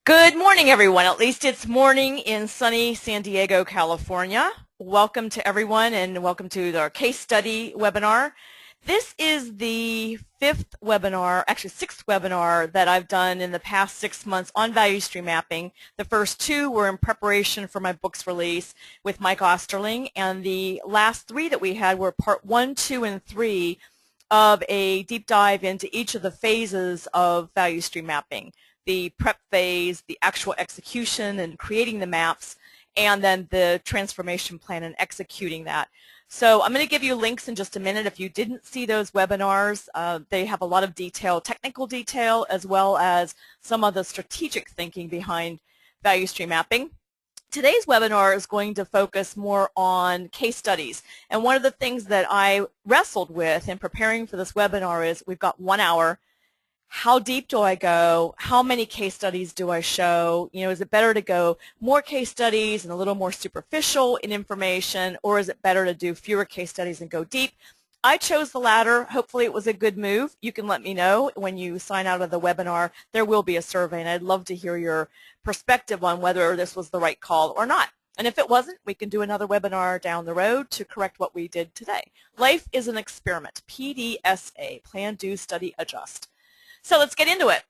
Good morning, everyone. At least it's morning in sunny San Diego, California. Welcome to everyone, and welcome to our case study webinar. This is the sixth webinar that I've done in the past 6 months on value stream mapping. The first two were in preparation for my book's release with Mike Osterling, and the last three that we had were part 1, 2, and 3 of a deep dive into each of the phases of value stream mapping. The prep phase, the actual execution and creating the maps, and then the transformation plan and executing that. So I'm going to give you links in just a minute. If you didn't see those webinars, they have a lot of detail, technical detail, as well as some of the strategic thinking behind value stream mapping. Today's webinar is going to focus more on case studies. And one of the things that I wrestled with in preparing for this webinar is we've got 1 hour. How deep do I go? How many case studies do I show? Is it better to go more case studies and a little more superficial in information, or is it better to do fewer case studies and go deep? I chose the latter. Hopefully it was a good move. You can let me know when you sign out of the webinar. There will be a survey, and I'd love to hear your perspective on whether this was the right call or not. And if it wasn't, we can do another webinar down the road to correct what we did today. Life is an experiment. PDSA, plan, do, study, adjust. So let's get into it.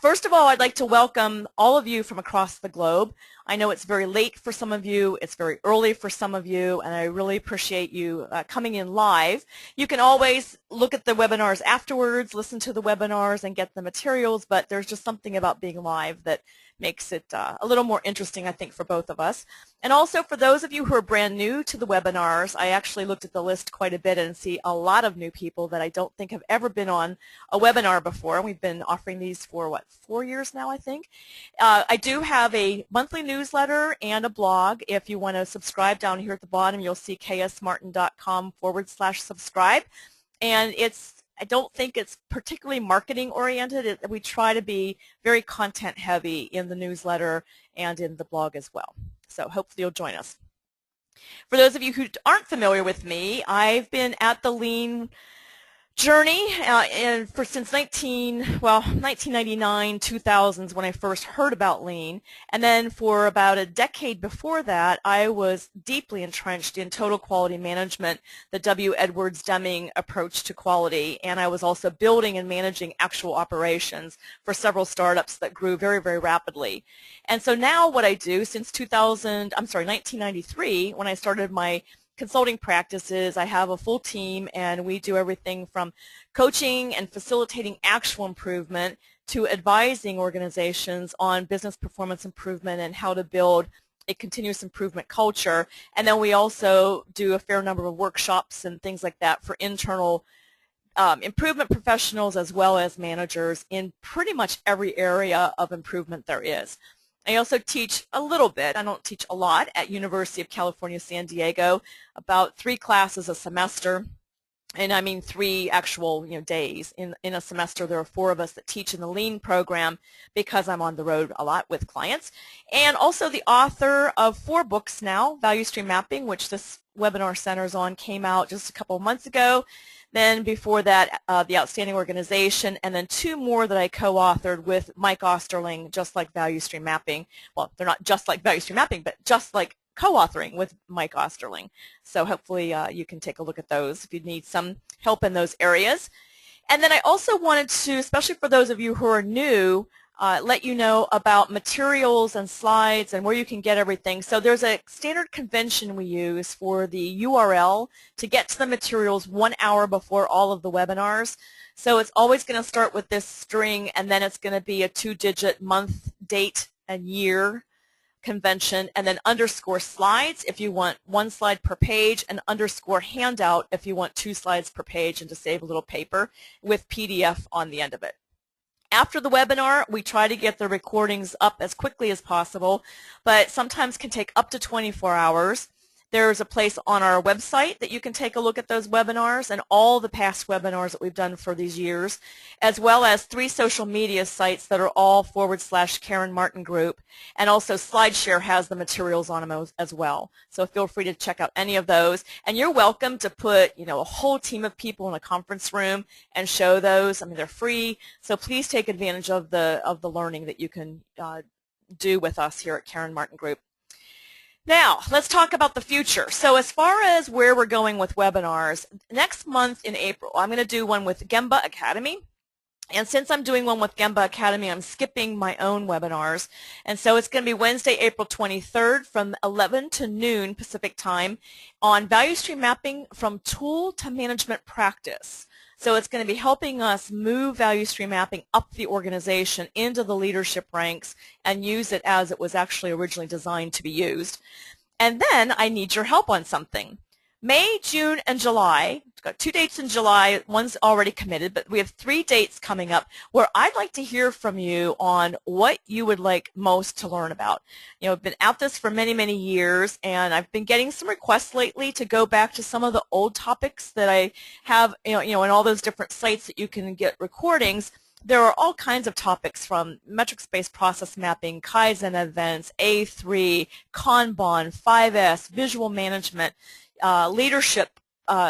First of all, I'd like to welcome all of you from across the globe. I know it's very late for some of you, it's very early for some of you, and I really appreciate you coming in live. You can always look at the webinars afterwards, listen to the webinars, and get the materials, but there's just something about being live that makes it a little more interesting, I think, for both of us. And also for those of you who are brand new to the webinars, I actually looked at the list quite a bit and see a lot of new people that I don't think have ever been on a webinar before. We've been offering these for, 4 years now, I think. I do have a monthly newsletter and a blog. If you want to subscribe, down here at the bottom, you'll see ksmartin.com/subscribe. And I don't think it's particularly marketing oriented. We try to be very content heavy in the newsletter and in the blog as well. So hopefully you'll join us. For those of you who aren't familiar with me, I've been at the Lean journey since 1999, 2000s when I first heard about Lean, and then for about a decade before that I was deeply entrenched in total quality management, the W. Edwards Deming approach to quality, and I was also building and managing actual operations for several startups that grew very, very rapidly. And so now what I do since 1993, when I started my consulting practices, I have a full team, and we do everything from coaching and facilitating actual improvement to advising organizations on business performance improvement and how to build a continuous improvement culture. And then we also do a fair number of workshops and things like that for internal improvement professionals as well as managers in pretty much every area of improvement there is. I also teach a little bit, I don't teach a lot, at University of California, San Diego, about 3 classes a semester, and I mean 3 actual days. In a semester there are 4 of us that teach in the Lean program because I'm on the road a lot with clients. And also the author of 4 books now, Value Stream Mapping, which this webinar centers on, came out just a couple of months ago. Then before that, The Outstanding Organization, and then 2 more that I co-authored with Mike Osterling, Just Like Value Stream Mapping. Well, they're not just like Value Stream Mapping, but just like co-authoring with Mike Osterling. So hopefully you can take a look at those if you need some help in those areas. And then I also wanted to, especially for those of you who are new, let you know about materials and slides and where you can get everything. So there's a standard convention we use for the URL to get to the materials 1 hour before all of the webinars. So it's always going to start with this string, and then it's going to be a 2-digit month, date, and year convention, and then underscore slides if you want 1 slide per page, and underscore handout if you want 2 slides per page, and to save a little paper with PDF on the end of it. After the webinar, we try to get the recordings up as quickly as possible, but sometimes can take up to 24 hours. There's a place on our website that you can take a look at those webinars and all the past webinars that we've done for these years, as well as 3 social media sites that are all /Karen Martin Group, and also SlideShare has the materials on them as well. So feel free to check out any of those, and you're welcome to put a whole team of people in a conference room and show those. I mean, they're free, so please take advantage of the learning that you can do with us here at Karen Martin Group. Now, let's talk about the future. So as far as where we're going with webinars, next month in April, I'm going to do one with Gemba Academy. And since I'm doing one with Gemba Academy, I'm skipping my own webinars. And so it's going to be Wednesday, April 23rd from 11 to noon Pacific time on value stream mapping from tool to management practice. So it's going to be helping us move value stream mapping up the organization into the leadership ranks and use it as it was actually originally designed to be used. And then I need your help on something. May, June, and July, we've got 2 dates in July, one's already committed, but we have 3 dates coming up where I'd like to hear from you on what you would like most to learn about. You know, I've been at this for many, many years, and I've been getting some requests lately to go back to some of the old topics that I have, you know, in all those different sites that you can get recordings. There are all kinds of topics from metrics-based process mapping, Kaizen events, A3, Kanban, 5S, visual management, leadership,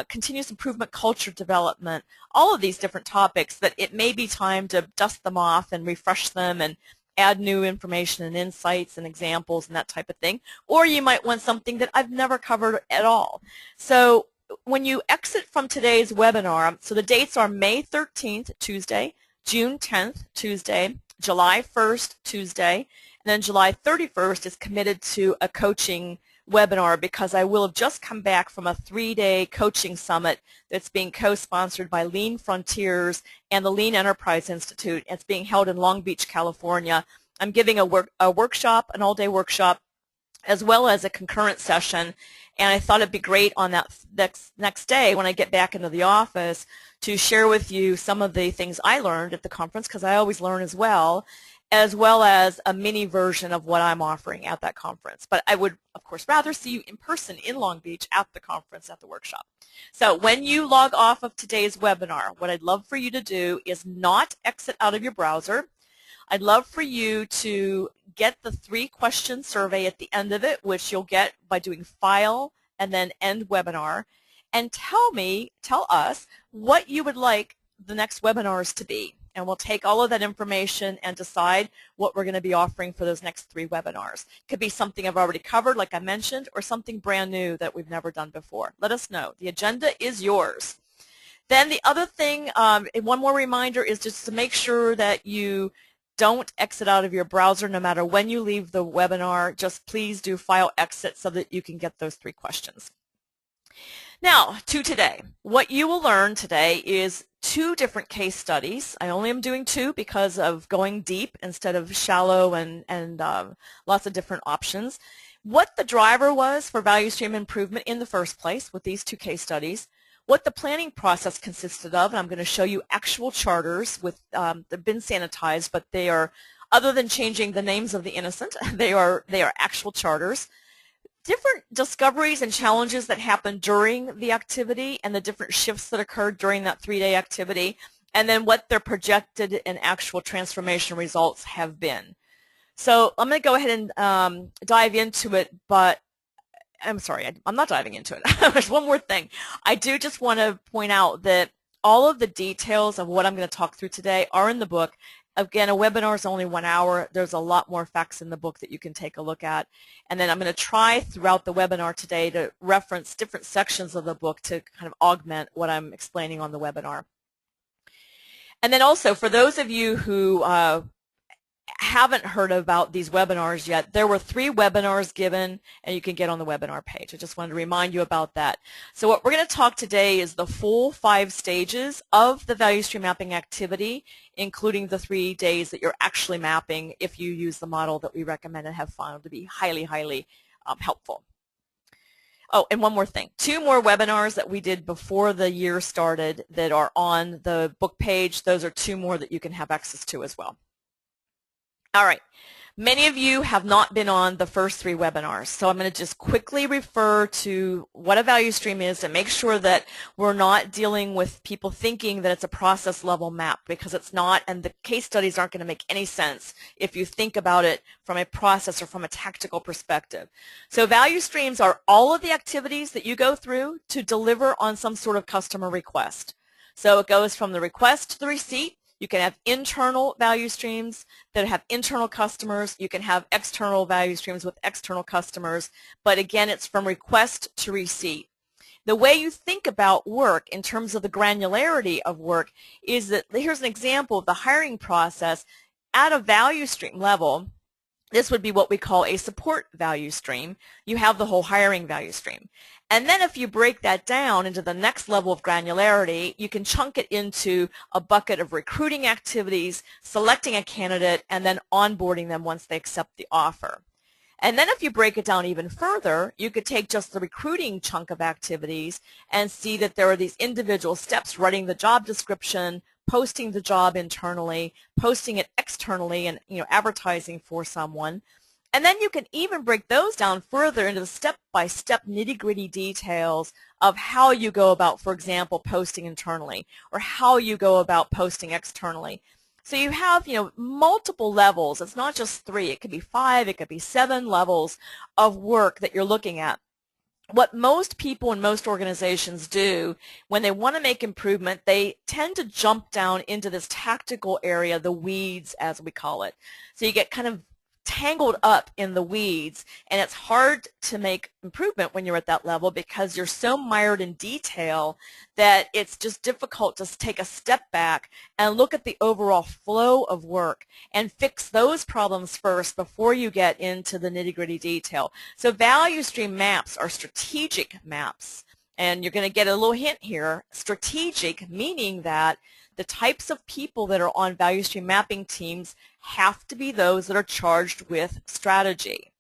continuous improvement, culture development, all of these different topics that it may be time to dust them off and refresh them and add new information and insights and examples and that type of thing. Or you might want something that I've never covered at all. So when you exit from today's webinar, so the dates are May 13th, Tuesday, June 10th, Tuesday, July 1st, Tuesday, and then July 31st is committed to a coaching webinar because I will have just come back from a 3-day coaching summit that's being co-sponsored by Lean Frontiers and the Lean Enterprise Institute. It's being held in Long Beach, California. I'm giving a workshop, an all-day workshop, as well as a concurrent session, and I thought it'd be great on that next day when I get back into the office to share with you some of the things I learned at the conference, because I always learn as well as a mini version of what I'm offering at that conference. But I would, of course, rather see you in person in Long Beach at the conference, at the workshop. So when you log off of today's webinar, what I'd love for you to do is not exit out of your browser. I'd love for you to get the 3-question survey at the end of it, which you'll get by doing File and then End Webinar, and tell us what you would like the next webinars to be. And we'll take all of that information and decide what we're going to be offering for those next 3 webinars. It could be something I've already covered, like I mentioned, or something brand new that we've never done before. Let us know. The agenda is yours. Then the other thing, one more reminder, is just to make sure that you don't exit out of your browser no matter when you leave the webinar. Just please do File Exit so that you can get those 3 questions. Now, to today. What you will learn today is 2 different case studies. I only am doing 2 because of going deep instead of shallow and lots of different options. What the driver was for value stream improvement in the first place with these 2 case studies, what the planning process consisted of, and I'm going to show you actual charters with they've been sanitized, but they are, other than changing the names of the innocent, they are actual charters. Different discoveries and challenges that happened during the activity and the different shifts that occurred during that 3-day activity, and then what their projected and actual transformation results have been. So I'm going to go ahead and dive into it, but I'm sorry, I'm not diving into it. There's one more thing. I do just want to point out that all of the details of what I'm going to talk through today are in the book. Again, a webinar is only 1 hour. There's a lot more facts in the book that you can take a look at. And then I'm going to try throughout the webinar today to reference different sections of the book to kind of augment what I'm explaining on the webinar. And then also, for those of you who haven't heard about these webinars yet, there were 3 webinars given, and you can get on the webinar page. I just wanted to remind you about that. So what we're going to talk today is the full 5 stages of the value stream mapping activity, including the 3 days that you're actually mapping if you use the model that we recommend and have found to be highly, highly helpful. Oh, and one more thing. 2 more webinars that we did before the year started that are on the book page. Those are 2 more that you can have access to as well. All right. Many of you have not been on the first 3 webinars, so I'm going to just quickly refer to what a value stream is and make sure that we're not dealing with people thinking that it's a process level map, because it's not, and the case studies aren't going to make any sense if you think about it from a process or from a tactical perspective. So value streams are all of the activities that you go through to deliver on some sort of customer request. So it goes from the request to the receipt. You can have internal value streams that have internal customers. You can have external value streams with external customers. But again, it's from request to receipt. The way you think about work in terms of the granularity of work is that here's an example of the hiring process at a value stream level. This would be what we call a support value stream. You have the whole hiring value stream. And then if you break that down into the next level of granularity, you can chunk it into a bucket of recruiting activities, selecting a candidate, and then onboarding them once they accept the offer. And then if you break it down even further, you could take just the recruiting chunk of activities and see that there are these individual steps: writing the job description, posting the job internally, posting it externally, and advertising for someone. And then you can even break those down further into the step-by-step nitty-gritty details of how you go about, for example, posting internally, or how you go about posting externally. So you have, multiple levels. It's not just 3. It could be 5. It could be 7 levels of work that you're looking at. What most people in most organizations do when they want to make improvement, they tend to jump down into this tactical area, the weeds as we call it. So you get kind of tangled up in the weeds, and it's hard to make improvement when you're at that level because you're so mired in detail that it's just difficult to take a step back and look at the overall flow of work and fix those problems first before you get into the nitty-gritty detail. So value stream maps are strategic maps, and you're going to get a little hint here. Strategic meaning that the types of people that are on value stream mapping teams have to be those that are charged with strategy.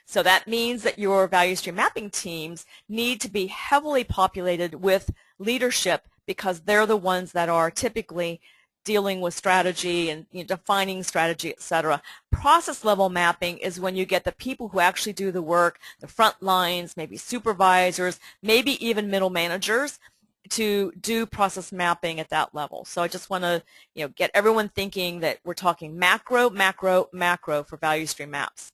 So that means that your value stream mapping teams need to be heavily populated with leadership because they're the ones that are typically dealing with strategy and defining strategy, etc. Process level mapping is when you get the people who actually do the work, the front lines, maybe supervisors, maybe even middle managers, to do process mapping at that level. So I just want to get everyone thinking that we're talking macro, macro, macro for value stream maps.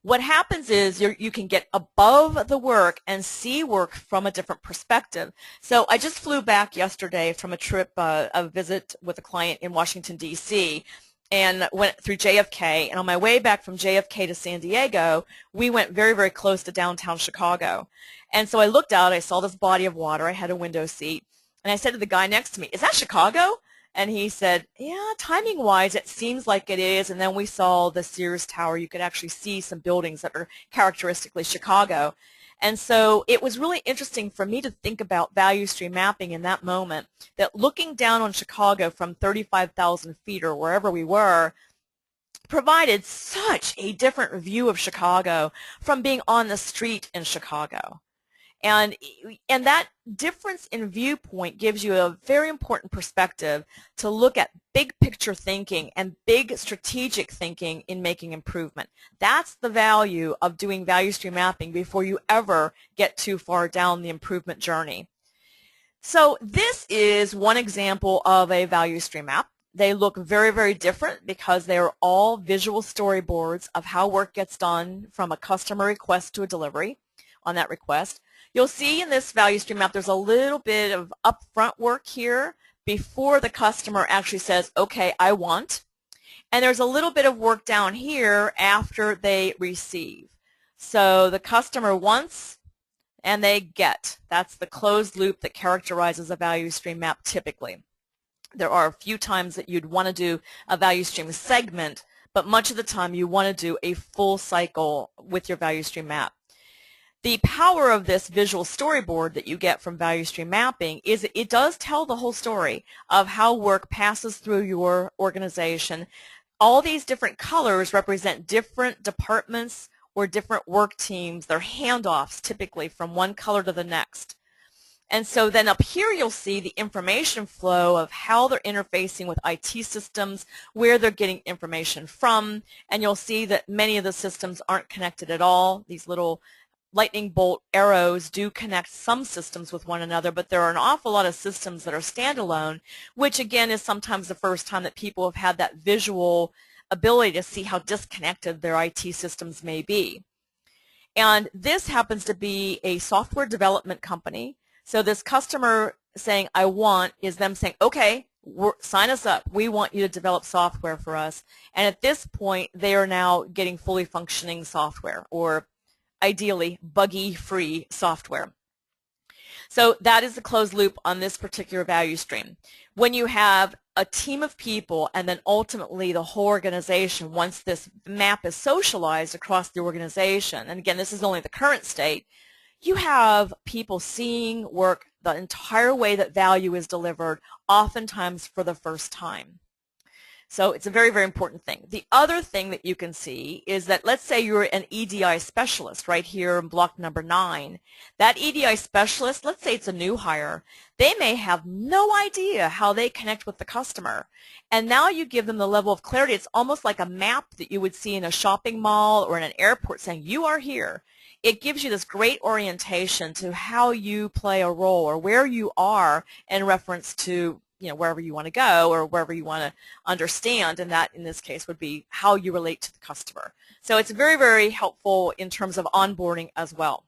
What happens is you can get above the work and see work from a different perspective. So I just flew back yesterday from a trip, a visit with a client in Washington, D.C., and went through JFK. And on my way back from JFK to San Diego, we went very, very close to downtown Chicago. And so I looked out, I saw this body of water, I had a window seat, and I said to the guy next to me, "Is that Chicago?" And he said, "Yeah, timing-wise, it seems like it is." And then we saw the Sears Tower. You could actually see some buildings that are characteristically Chicago. And so it was really interesting for me to think about value stream mapping in that moment, that looking down on Chicago from 35,000 feet or wherever we were provided such a different view of Chicago from being on the street in Chicago. And that difference in viewpoint gives you a very important perspective to look at big picture thinking and big strategic thinking in making improvement. That's the value of doing value stream mapping before you ever get too far down the improvement journey. So this is one example of a value stream map. They look very, very different because they are all visual storyboards of how work gets done from a customer request to a delivery on that request. You'll see in this value stream map there's a little bit of upfront work here before the customer actually says, "Okay, I want." And there's a little bit of work down here after they receive. So the customer wants and they get. That's the closed loop that characterizes a value stream map typically. There are a few times that you'd want to do a value stream segment, but much of the time you want to do a full cycle with your value stream map. The power of this visual storyboard that you get from value stream mapping is it does tell the whole story of how work passes through your organization. All these different colors represent different departments or different work teams. They're handoffs typically from one color to the next. And so then up here you'll see the information flow of how they're interfacing with IT systems, where they're getting information from, and you'll see that many of the systems aren't connected at all. These little lightning bolt arrows do connect some systems with one another, but there are an awful lot of systems that are standalone, which again is sometimes the first time that people have had that visual ability to see how disconnected their IT systems may be. And this happens to be a software development company. So this customer saying, "I want," is them saying, "Okay, sign us up. We want you to develop software for us. And at this point, they are now getting fully functioning software, or ideally buggy-free software. So that is the closed loop on this particular value stream. When you have a team of people and then ultimately the whole organization, once this map is socialized across the organization, and again, this is only the current state, you have people seeing work the entire way that value is delivered, oftentimes for the first time. So it's a very, very important thing. The other thing that you can see is that, let's say you're an EDI specialist right here in block number 9. That EDI specialist, let's say it's a new hire, they may have no idea how they connect with the customer. And now you give them the level of clarity. It's almost like a map that you would see in a shopping mall or in an airport saying, you are here. It gives you this great orientation to how you play a role or where you are in reference to wherever you want to go or wherever you want to understand, and that in this case would be how you relate to the customer. So it's very, very helpful in terms of onboarding as well.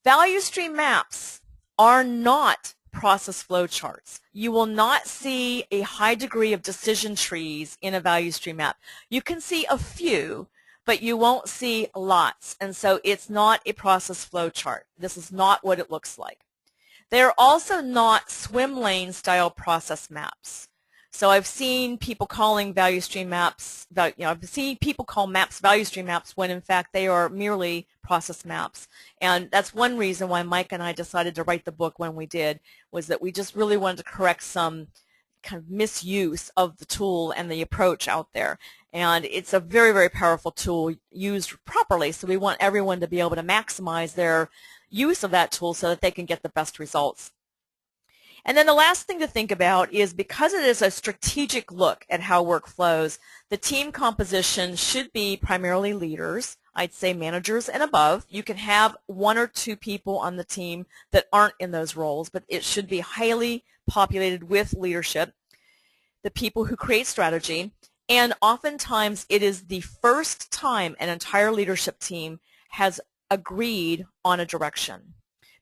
Value stream maps are not process flow charts. You will not see a high degree of decision trees in a value stream map. You can see a few, but you won't see lots, and so it's not a process flow chart. This is not what it looks like. They're also not swim lane style process maps. So I've seen people calling value stream maps, I've seen people call maps value stream maps when in fact they are merely process maps. And that's one reason why Mike and I decided to write the book when we did, was that we just really wanted to correct some kind of misuse of the tool and the approach out there. And it's a very, very powerful tool used properly, so we want everyone to be able to maximize their use of that tool so that they can get the best results. And then the last thing to think about is, because it is a strategic look at how work flows, the team composition should be primarily leaders, I'd say managers and above. You can have 1 or 2 people on the team that aren't in those roles, but it should be highly populated with leadership, the people who create strategy, and oftentimes it is the first time an entire leadership team has agreed on a direction,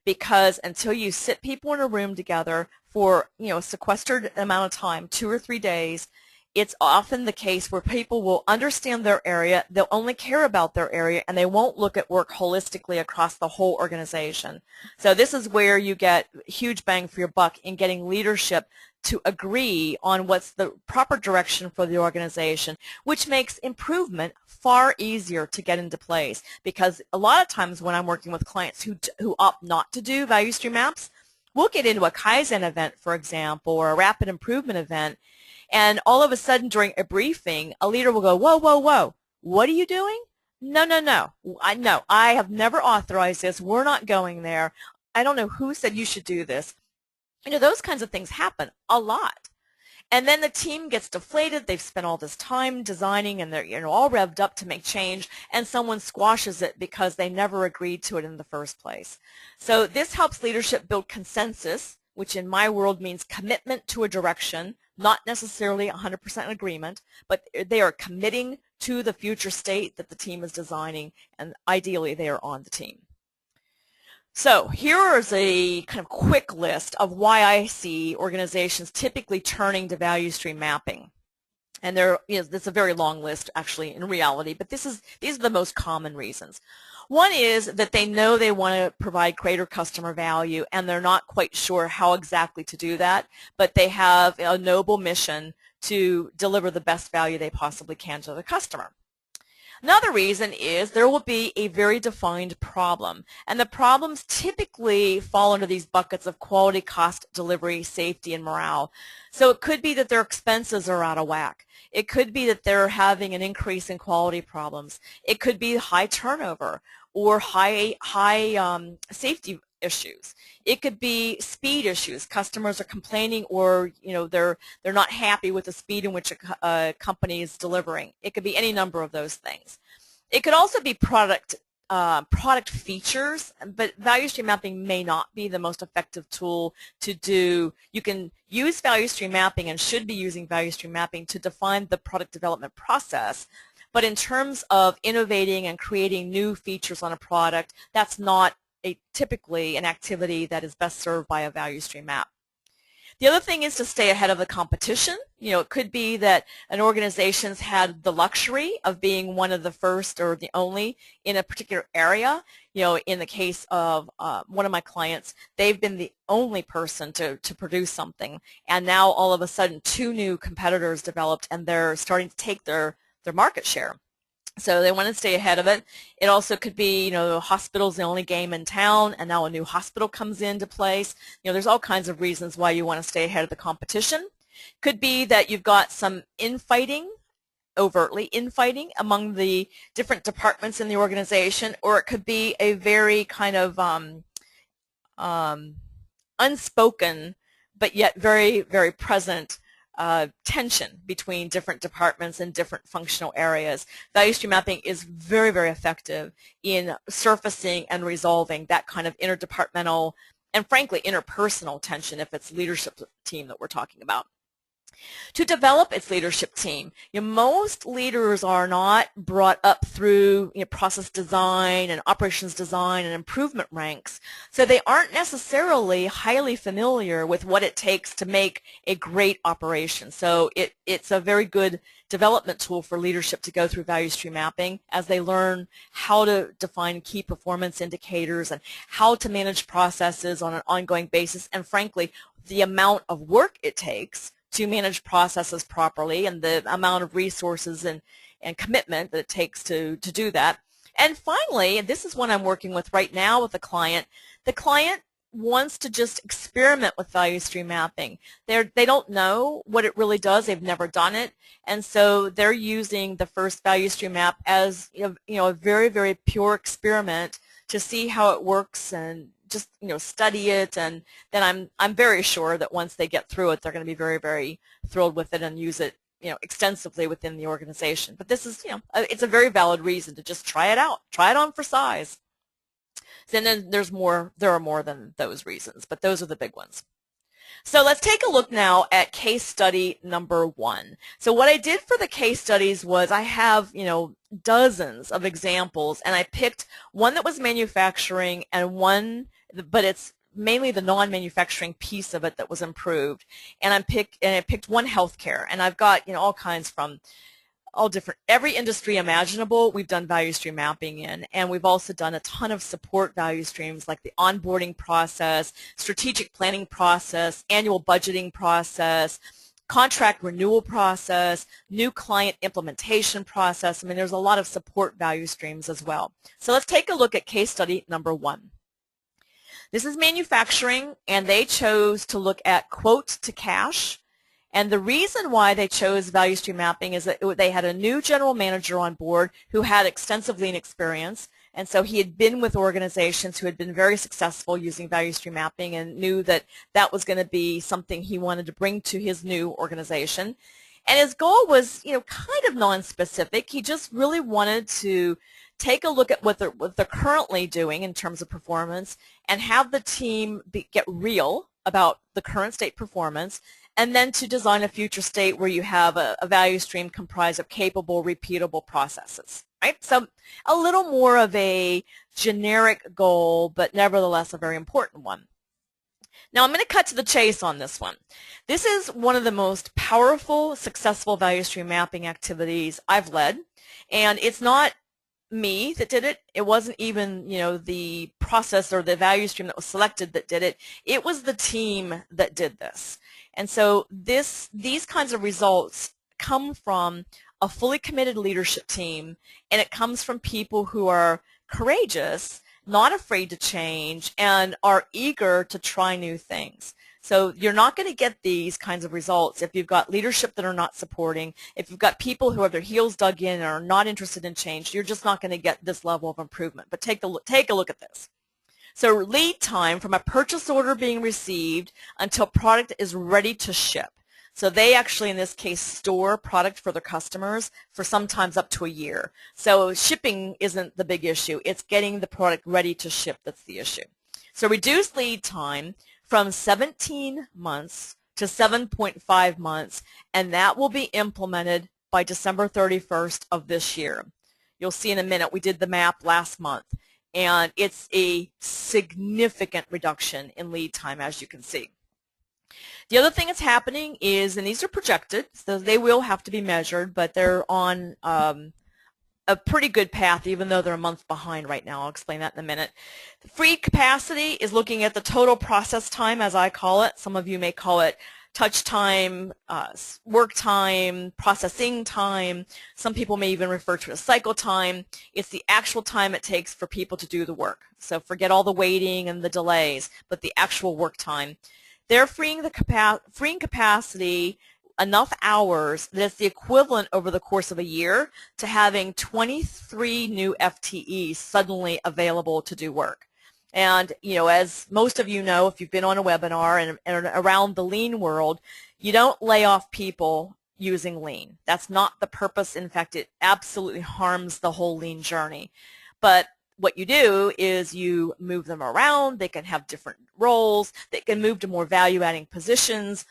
because until you sit people in a room together for a sequestered amount of time, 2 or 3 days, it's often the case where people will understand their area, they'll only care about their area, and they won't look at work holistically across the whole organization. So this is where you get huge bang for your buck in getting leadership to agree on what's the proper direction for the organization, which makes improvement far easier to get into place. Because a lot of times when I'm working with clients who opt not to do value stream maps, we'll get into a Kaizen event, for example, or a rapid improvement event, and all of a sudden during a briefing, a leader will go, whoa, whoa, whoa, what are you doing? No, no, no. I have never authorized this. We're not going there. I don't know who said you should do this. Those kinds of things happen a lot. And then the team gets deflated. They've spent all this time designing, and they're all revved up to make change, and someone squashes it because they never agreed to it in the first place. So this helps leadership build consensus, which in my world means commitment to a direction, not necessarily 100% agreement, but they are committing to the future state that the team is designing, and ideally they are on the team. So here is a kind of quick list of why I see organizations typically turning to value stream mapping. And it's a very long list actually in reality, but these are the most common reasons. One is that they know they want to provide greater customer value, and they're not quite sure how exactly to do that, but they have a noble mission to deliver the best value they possibly can to the customer. Another reason is there will be a very defined problem, and the problems typically fall into these buckets of quality, cost, delivery, safety, and morale. So it could be that their expenses are out of whack. It could be that they're having an increase in quality problems. It could be high turnover or high safety issues. It could be speed issues. Customers are complaining, or they're not happy with the speed in which a company is delivering. It could be any number of those things. It could also be product features, but value stream mapping may not be the most effective tool to do. You can use value stream mapping and should be using value stream mapping to define the product development process, but in terms of innovating and creating new features on a product, that's not typically an activity that is best served by a value stream map. The other thing is to stay ahead of the competition. It could be that an organization's had the luxury of being one of the first or the only in a particular area. In the case of one of my clients, they've been the only person to produce something, and now all of a sudden 2 new competitors developed, and they're starting to take their market share. So they want to stay ahead of it. It also could be, the hospital's the only game in town, and now a new hospital comes into place. There's all kinds of reasons why you want to stay ahead of the competition. Could be that you've got some infighting, overtly infighting among the different departments in the organization, or it could be a very kind of unspoken but yet very, very present tension between different departments and different functional areas. Value stream mapping is very, very effective in surfacing and resolving that kind of interdepartmental and frankly interpersonal tension if it's leadership team that we're talking about. To develop its leadership team, most leaders are not brought up through process design and operations design and improvement ranks, so they aren't necessarily highly familiar with what it takes to make a great operation. So it's a very good development tool for leadership to go through value stream mapping as they learn how to define key performance indicators and how to manage processes on an ongoing basis, and frankly the amount of work it takes to manage processes properly and the amount of resources and commitment that it takes to do that. And finally, and this is what I'm working with right now with the client wants to just experiment with value stream mapping. They don't know what it really does. They've never done it. And so they're using the first value stream map as a very, very pure experiment to see how it works and just study it, and then I'm very sure that once they get through it, they're going to be very, very thrilled with it and use it extensively within the organization. But this is it's a very valid reason to just try it out, try it on for size. And then there are more than those reasons, but those are the big ones. So let's take a look now at case study number 1. So what I did for the case studies was I have, dozens of examples, and I picked one that was manufacturing and one, but it's mainly the non-manufacturing piece of it that was improved. And I picked one healthcare, and I've got, all kinds from every industry imaginable we've done value stream mapping in, and we've also done a ton of support value streams like the onboarding process, strategic planning process, annual budgeting process, contract renewal process, new client implementation process. I mean, there's a lot of support value streams as well. So let's take a look at case study number 1. This is manufacturing, and they chose to look at quote to cash. And the reason why they chose value stream mapping is that they had a new general manager on board who had extensive lean experience, and so he had been with organizations who had been very successful using value stream mapping and knew that that was going to be something he wanted to bring to his new organization. And his goal was, kind of non-specific. He just really wanted to take a look at what they're currently doing in terms of performance and have the team get real about the current state performance, and then to design a future state where you have a value stream comprised of capable, repeatable processes, right? So a little more of a generic goal, but nevertheless a very important one. Now I'm going to cut to the chase on this one. This is one of the most powerful, successful value stream mapping activities I've led, and it's not me that did it. It wasn't even, the process or the value stream that was selected that did it. It was the team that did this. And so these kinds of results come from a fully committed leadership team, and it comes from people who are courageous, not afraid to change, and are eager to try new things. So you're not going to get these kinds of results if you've got leadership that are not supporting, if you've got people who have their heels dug in and are not interested in change. You're just not going to get this level of improvement. But take a look at this. So lead time from a purchase order being received until product is ready to ship. So they actually, in this case, store product for their customers for sometimes up to a year. So shipping isn't the big issue. It's getting the product ready to ship that's the issue. So reduce lead time from 17 months to 7.5 months, and that will be implemented by December 31st of this year. You'll see in a minute, we did the map last month, and it's a significant reduction in lead time, as you can see. The other thing that's happening is, and these are projected, so they will have to be measured, but they're on a pretty good path, even though they're a month behind right now. I'll explain that in a minute. The free capacity is looking at the total process time, as I call it. Some of you may call it touch time, work time, processing time. Some people may even refer to it as cycle time. It's the actual time it takes for people to do the work. So forget all the waiting and the delays, but the actual work time. They're freeing capacity enough hours that it's the equivalent over the course of a year to having 23 new FTEs suddenly available to do work. And, you know, as most of you know, if you've been on a webinar and around the lean world, you don't lay off people using lean. That's not the purpose. In fact, it absolutely harms the whole lean journey. But what you do is you move them around. They can have different roles. They can move to more value-adding positions.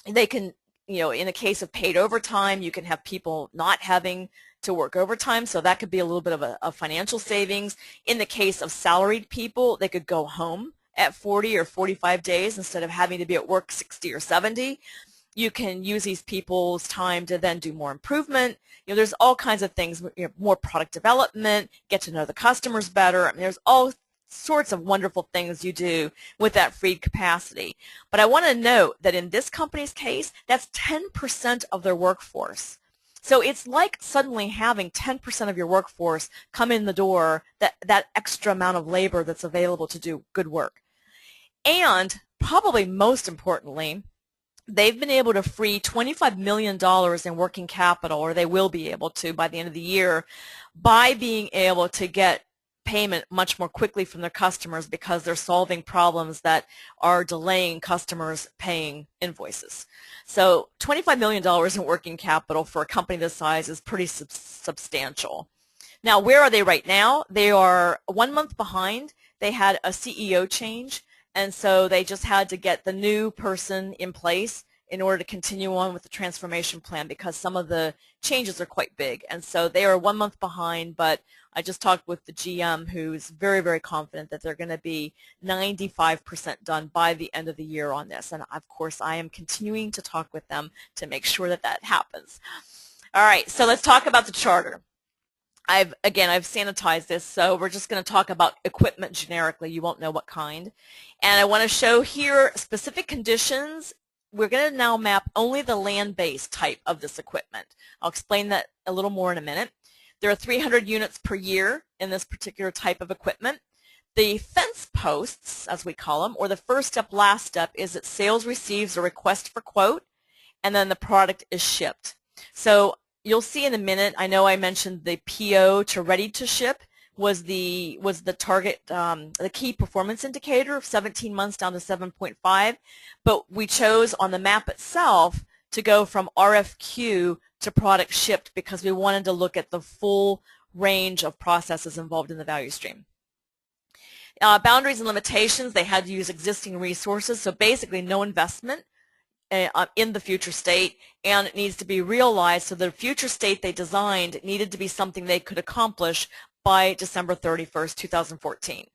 They can, you know, in the case of paid overtime, you can have people not having to work overtime, so that could be a little bit of a financial savings. In the case of salaried people, they could go home at 40 or 45 days instead of having to be at work 60 or 70. You can use these people's time to then do more improvement. You know, there's all kinds of things, you know, more product development, get to know the customers better. I mean, there's all sorts of wonderful things you do with that freed capacity. But I want to note that in this company's case, that's 10% of their workforce. So it's like suddenly having 10% of your workforce come in the door, that extra amount of labor that's available to do good work. And probably most importantly, they've been able to free $25 million in working capital, or they will be able to by the end of the year, by being able to get payment much more quickly from their customers because they're solving problems that are delaying customers paying invoices. So $25 million in working capital for a company this size is pretty substantial. Now, where are they right now? They are 1 month behind. They had a CEO change, and so they just had to get the new person in place in order to continue on with the transformation plan because some of the changes are quite big. And so they are 1 month behind, but I just talked with the GM who's very, very confident that they're going to be 95% done by the end of the year on this. And of course, I am continuing to talk with them to make sure that that happens. All right, so let's talk about the charter. I've sanitized this, so we're just going to talk about equipment generically. You won't know what kind. And I want to show here specific conditions. We're going to now map only the land-based type of this equipment. I'll explain that a little more in a minute. There are 300 units per year in this particular type of equipment. The fence posts, as we call them, or the first step, last step, is that sales receives a request for quote, and then the product is shipped. So you'll see in a minute, I know I mentioned the PO to ready to ship was the target, the key performance indicator of 17 months down to 7.5, but we chose on the map itself to go from RFQ to product shipped because we wanted to look at the full range of processes involved in the value stream. Boundaries and limitations, they had to use existing resources, so basically no investment in the future state, and it needs to be realized, so the future state they designed needed to be something they could accomplish by December 31st, 2014.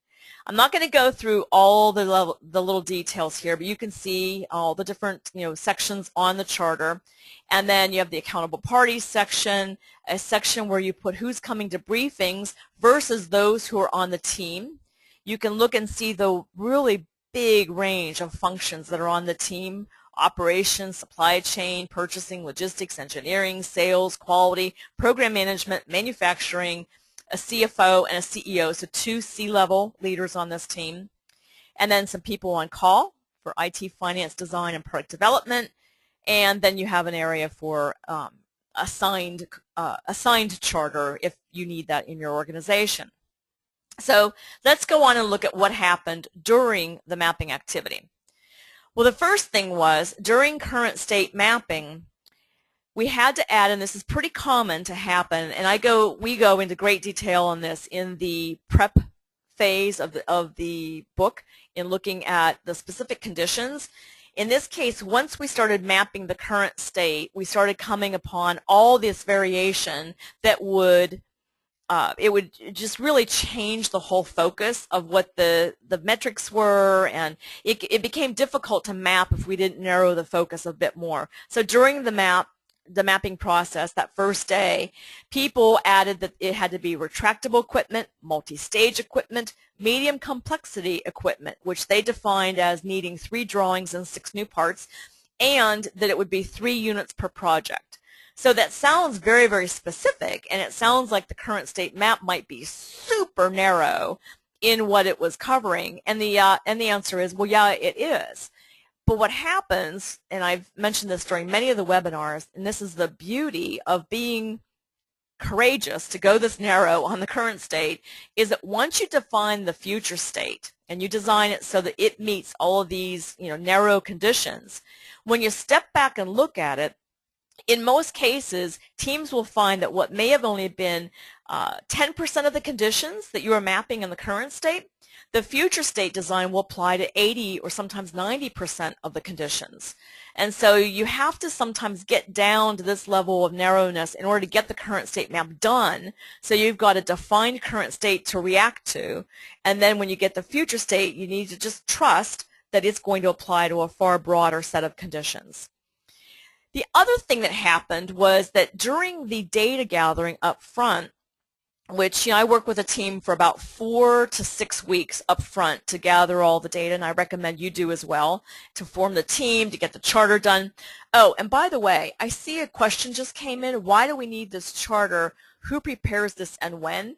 I'm not going to go through all the little details here, but you can see all the different sections on the charter. And then you have the accountable parties section, a section where you put who's coming to briefings versus those who are on the team. You can look and see the really big range of functions that are on the team: operations, supply chain, purchasing, logistics, engineering, sales, quality, program management, manufacturing, a CFO, and a CEO, so 2 C-level leaders on this team. And then some people on call for IT, finance, design, and product development. And then you have an area for assigned charter if you need that in your organization. So let's go on and look at what happened during the mapping activity. Well, the first thing was, during current state mapping, we had to add, and this is pretty common to happen, and we go into great detail on this in the prep phase of the book in looking at the specific conditions. In this case, once we started mapping the current state, we started coming upon all this variation that would it would just really change the whole focus of what the metrics were, and it became difficult to map if we didn't narrow the focus a bit more. So during the mapping process, that first day, people added that it had to be retractable equipment, multi-stage equipment, medium complexity equipment, which they defined as needing 3 drawings and 6 new parts, and that it would be 3 units per project. So that sounds very, very specific, and it sounds like the current state map might be super narrow in what it was covering, and the answer is, well, yeah, it is. But what happens, and I've mentioned this during many of the webinars, and this is the beauty of being courageous to go this narrow on the current state, is that once you define the future state and you design it so that it meets all of these, narrow conditions, when you step back and look at it, in most cases, teams will find that what may have only been 10% of the conditions that you are mapping in the current state, the future state design will apply to 80 or sometimes 90% of the conditions. And so you have to sometimes get down to this level of narrowness in order to get the current state map done. So you've got a defined current state to react to. And then when you get the future state, you need to just trust that it's going to apply to a far broader set of conditions. The other thing that happened was that during the data gathering up front, which I work with a team for about 4 to 6 weeks up front to gather all the data, and I recommend you do as well, to form the team, to get the charter done. Oh, and by the way, I see a question just came in. Why do we need this charter? Who prepares this and when?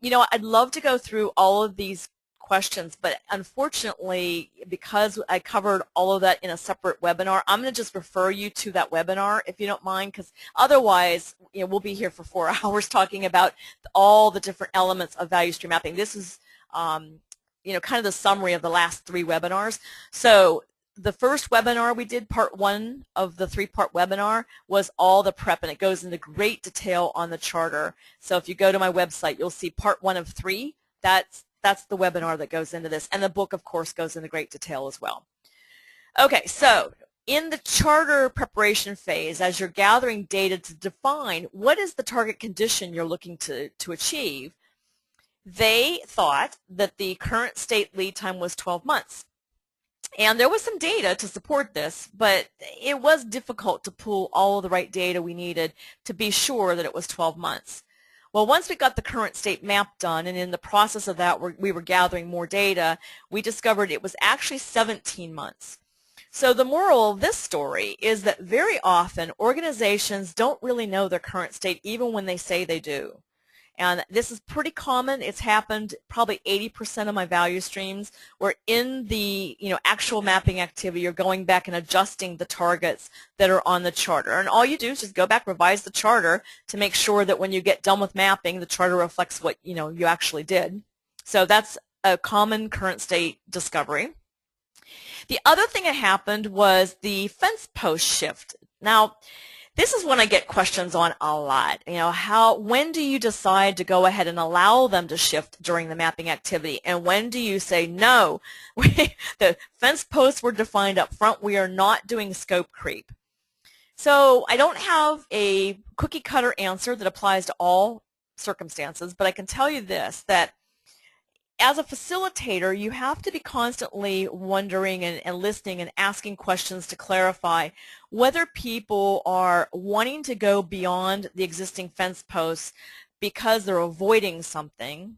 I'd love to go through all of these questions, but unfortunately, because I covered all of that in a separate webinar, I'm going to just refer you to that webinar if you don't mind, because otherwise we'll be here for 4 hours talking about all the different elements of value stream mapping. This is kind of the summary of the last 3 webinars. So the first webinar we did, part 1 of the 3-part webinar, was all the prep, and it goes into great detail on the charter. So if you go to my website, you'll see part 1 of 3. That's the webinar that goes into this, and the book, of course, goes into great detail as well. Okay, so in the charter preparation phase, as you're gathering data to define what is the target condition you're looking to achieve, they thought that the current state lead time was 12 months. And there was some data to support this, but it was difficult to pull all of the right data we needed to be sure that it was 12 months. Well, once we got the current state map done, and in the process of that we were gathering more data, we discovered it was actually 17 months. So the moral of this story is that very often organizations don't really know their current state even when they say they do. And this is pretty common. It's happened probably 80% of my value streams, where in the actual mapping activity you're going back and adjusting the targets that are on the charter. And all you do is just go back, revise the charter to make sure that when you get done with mapping, the charter reflects what you actually did. So that's a common current state discovery. The other thing that happened was the fence post shift. Now, this is one I get questions on a lot. When do you decide to go ahead and allow them to shift during the mapping activity? And when do you say, no, the fence posts were defined up front, we are not doing scope creep? So I don't have a cookie cutter answer that applies to all circumstances, but I can tell you this, that as a facilitator, you have to be constantly wondering and listening and asking questions to clarify whether people are wanting to go beyond the existing fence posts because they're avoiding something,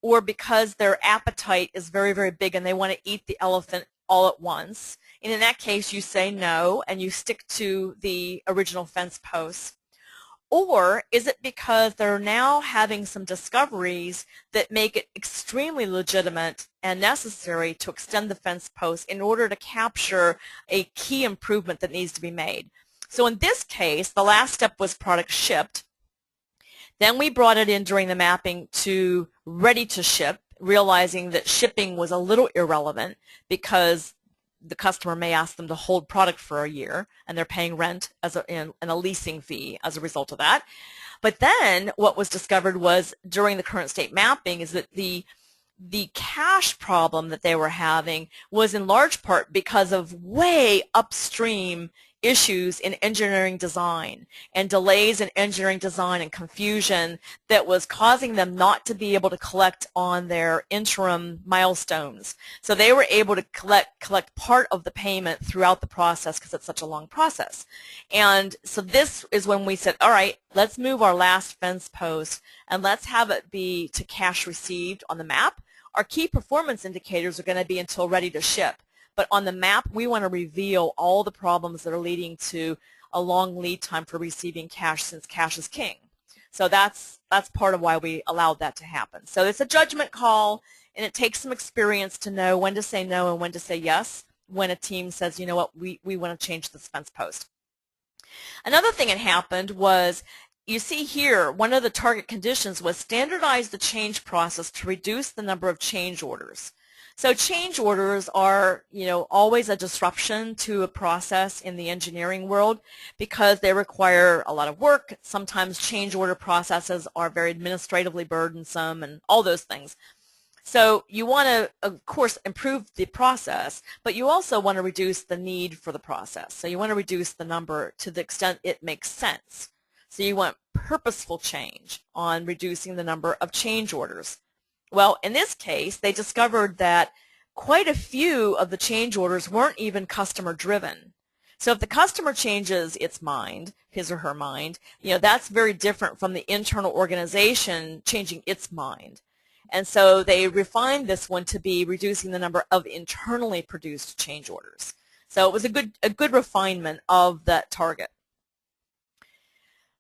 or because their appetite is very, very big and they want to eat the elephant all at once. And in that case, you say no and you stick to the original fence posts. Or is it because they're now having some discoveries that make it extremely legitimate and necessary to extend the fence post in order to capture a key improvement that needs to be made? So in this case, the last step was product shipped. Then we brought it in during the mapping to ready to ship, realizing that shipping was a little irrelevant because the customer may ask them to hold product for a year, and they're paying rent and a leasing fee as a result of that. But then what was discovered was during the current state mapping is that the cash problem that they were having was in large part because of way upstream issues in engineering design and delays in engineering design and confusion that was causing them not to be able to collect on their interim milestones. So they were able to collect part of the payment throughout the process because it's such a long process. And so this is when we said, all right, let's move our last fence post and let's have it be to cash received on the map. Our key performance indicators are going to be until ready to ship. But on the map, we want to reveal all the problems that are leading to a long lead time for receiving cash, since cash is king. So that's part of why we allowed that to happen. So it's a judgment call, and it takes some experience to know when to say no and when to say yes when a team says, you know what, we want to change this fence post. Another thing that happened was, you see here, one of the target conditions was standardize the change process to reduce the number of change orders. So change orders are, always a disruption to a process in the engineering world because they require a lot of work. Sometimes change order processes are very administratively burdensome and all those things. So you want to, of course, improve the process, but you also want to reduce the need for the process. So you want to reduce the number to the extent it makes sense. So you want purposeful change on reducing the number of change orders. Well, in this case, they discovered that quite a few of the change orders weren't even customer driven. So if the customer changes its mind, his or her mind, that's very different from the internal organization changing its mind. And so they refined this one to be reducing the number of internally produced change orders. So it was a good refinement of that target.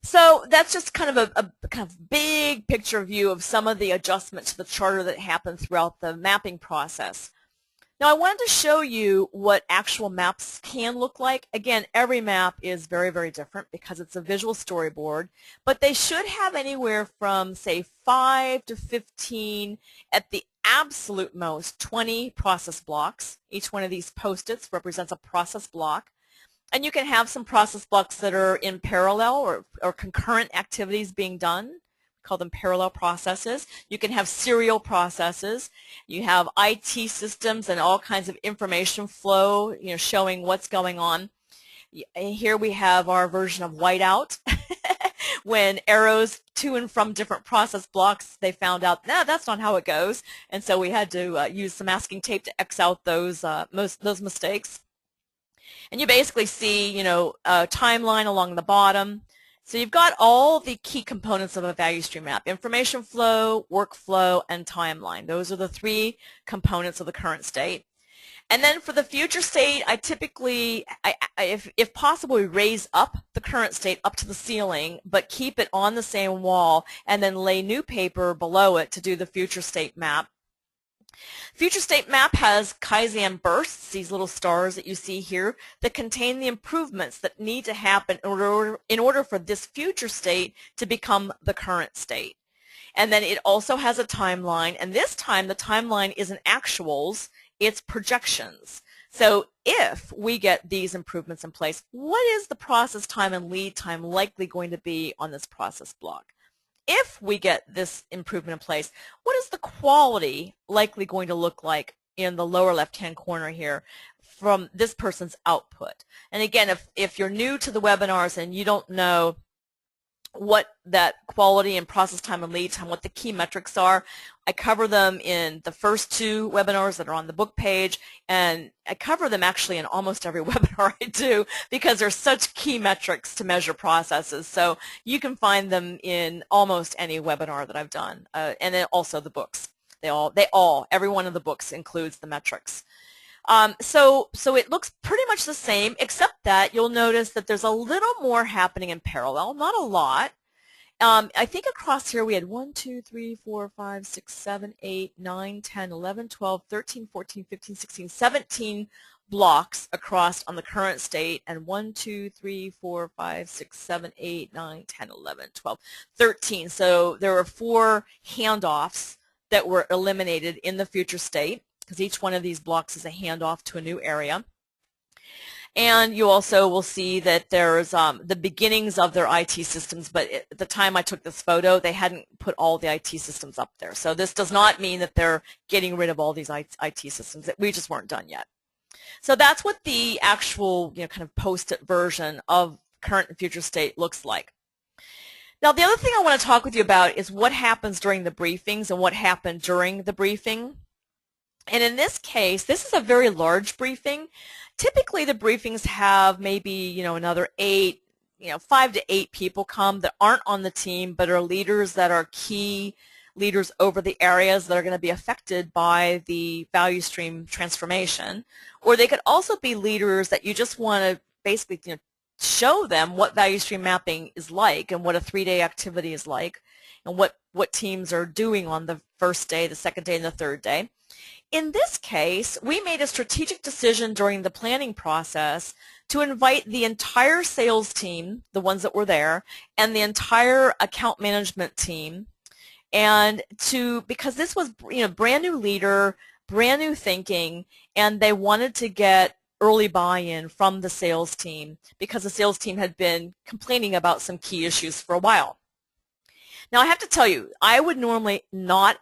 So that's just kind of a kind of big picture view of some of the adjustments to the charter that happened throughout the mapping process. Now I wanted to show you what actual maps can look like. Again, every map is very, very different because it's a visual storyboard, but they should have anywhere from, say, 5 to 15, at the absolute most, 20 process blocks. Each one of these post-its represents a process block. And you can have some process blocks that are in parallel or concurrent activities being done. We call them parallel processes. You can have serial processes. You have IT systems and all kinds of information flow, showing what's going on. And here we have our version of whiteout. When arrows to and from different process blocks, they found out, no, that's not how it goes. And so we had to use some masking tape to X out those mistakes. And you basically see, a timeline along the bottom. So you've got all the key components of a value stream map: information flow, workflow, and timeline. Those are the three components of the current state. And then for the future state, I typically, if possible, we raise up the current state up to the ceiling, but keep it on the same wall, and then lay new paper below it to do the future state map. Future state map has Kaizen bursts, these little stars that you see here, that contain the improvements that need to happen in order for this future state to become the current state. And then it also has a timeline, and this time the timeline isn't actuals, it's projections. So if we get these improvements in place, what is the process time and lead time likely going to be on this process block? If we get this improvement in place, what is the quality likely going to look like in the lower left-hand corner here from this person's output? And again, if you're new to the webinars and you don't know what that quality and process time and lead time, what the key metrics are, I cover them in the first two webinars that are on the book page, and I cover them actually in almost every webinar I do because they're such key metrics to measure processes. So you can find them in almost any webinar that I've done, and then also the books. Every one of the books includes the metrics. So it looks pretty much the same, except that you'll notice that there's a little more happening in parallel, not a lot. I think across here we had 1, 2, 3, 4, 5, 6, 7, 8, 9, 10, 11, 12, 13, 14, 15, 16, 17 blocks across on the current state, and 1, 2, 3, 4, 5, 6, 7, 8, 9, 10, 11, 12, 13. So there were 4 handoffs that were eliminated in the future state, because each one of these blocks is a handoff to a new area. And you also will see that there's the beginnings of their IT systems, but at the time I took this photo, they hadn't put all the IT systems up there. So this does not mean that they're getting rid of all these IT systems. We just weren't done yet. So that's what the actual, kind of post-it version of current and future state looks like. Now, the other thing I want to talk with you about is what happens during the briefings and what happened during the briefing. And in this case, this is a very large briefing. Typically, the briefings have maybe, another 5 to 8 people come that aren't on the team but are leaders that are key leaders over the areas that are going to be affected by the value stream transformation. Or they could also be leaders that you just want to basically, show them what value stream mapping is like and what a 3-day activity is like and what teams are doing on the first day, the second day, and the third day. In this case, we made a strategic decision during the planning process to invite the entire sales team, the ones that were there, and the entire account management team, and because this was brand new leader, brand new thinking, and they wanted to get early buy-in from the sales team because the sales team had been complaining about some key issues for a while. Now, I have to tell you, I would normally not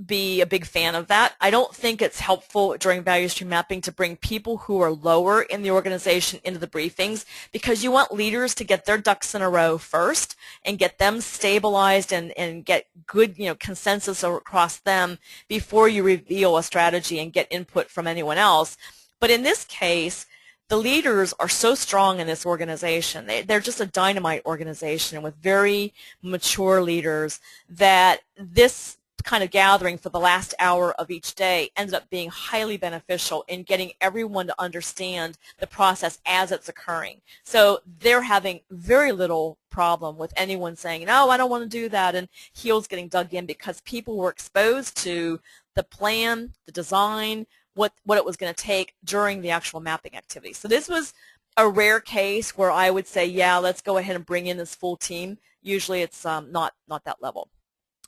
be a big fan of that. I don't think it's helpful during value stream mapping to bring people who are lower in the organization into the briefings, because you want leaders to get their ducks in a row first and get them stabilized and get good consensus across them before you reveal a strategy and get input from anyone else. But in this case, the leaders are so strong in this organization. They're just a dynamite organization with very mature leaders that this kind of gathering for the last hour of each day ended up being highly beneficial in getting everyone to understand the process as it's occurring. So they're having very little problem with anyone saying, no, I don't want to do that, and heels getting dug in, because people were exposed to the plan, the design, what it was going to take during the actual mapping activity. So this was a rare case where I would say, yeah, let's go ahead and bring in this full team. Usually it's not that level.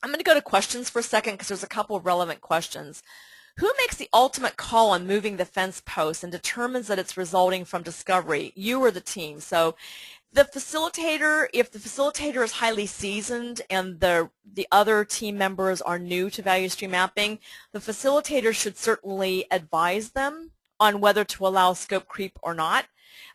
I'm going to go to questions for a second because there's a couple of relevant questions. Who makes the ultimate call on moving the fence post and determines that it's resulting from discovery? You or the team? So the facilitator, if the facilitator is highly seasoned and the other team members are new to value stream mapping, the facilitator should certainly advise them on whether to allow scope creep or not.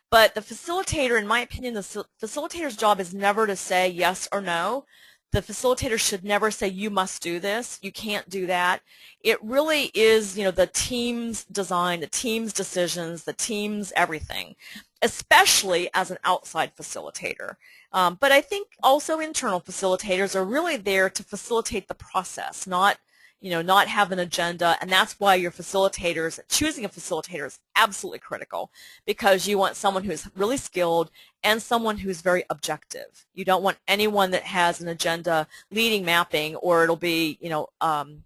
But the facilitator, in my opinion, the facilitator's job is never to say yes or no. The facilitator should never say, you must do this, you can't do that. It really is, the team's design, the team's decisions, the team's everything, especially as an outside facilitator. But I think also internal facilitators are really there to facilitate the process, not have an agenda, and that's why your facilitators, choosing a facilitator is absolutely critical, because you want someone who's really skilled and someone who's very objective. You don't want anyone that has an agenda leading mapping, or it'll be, an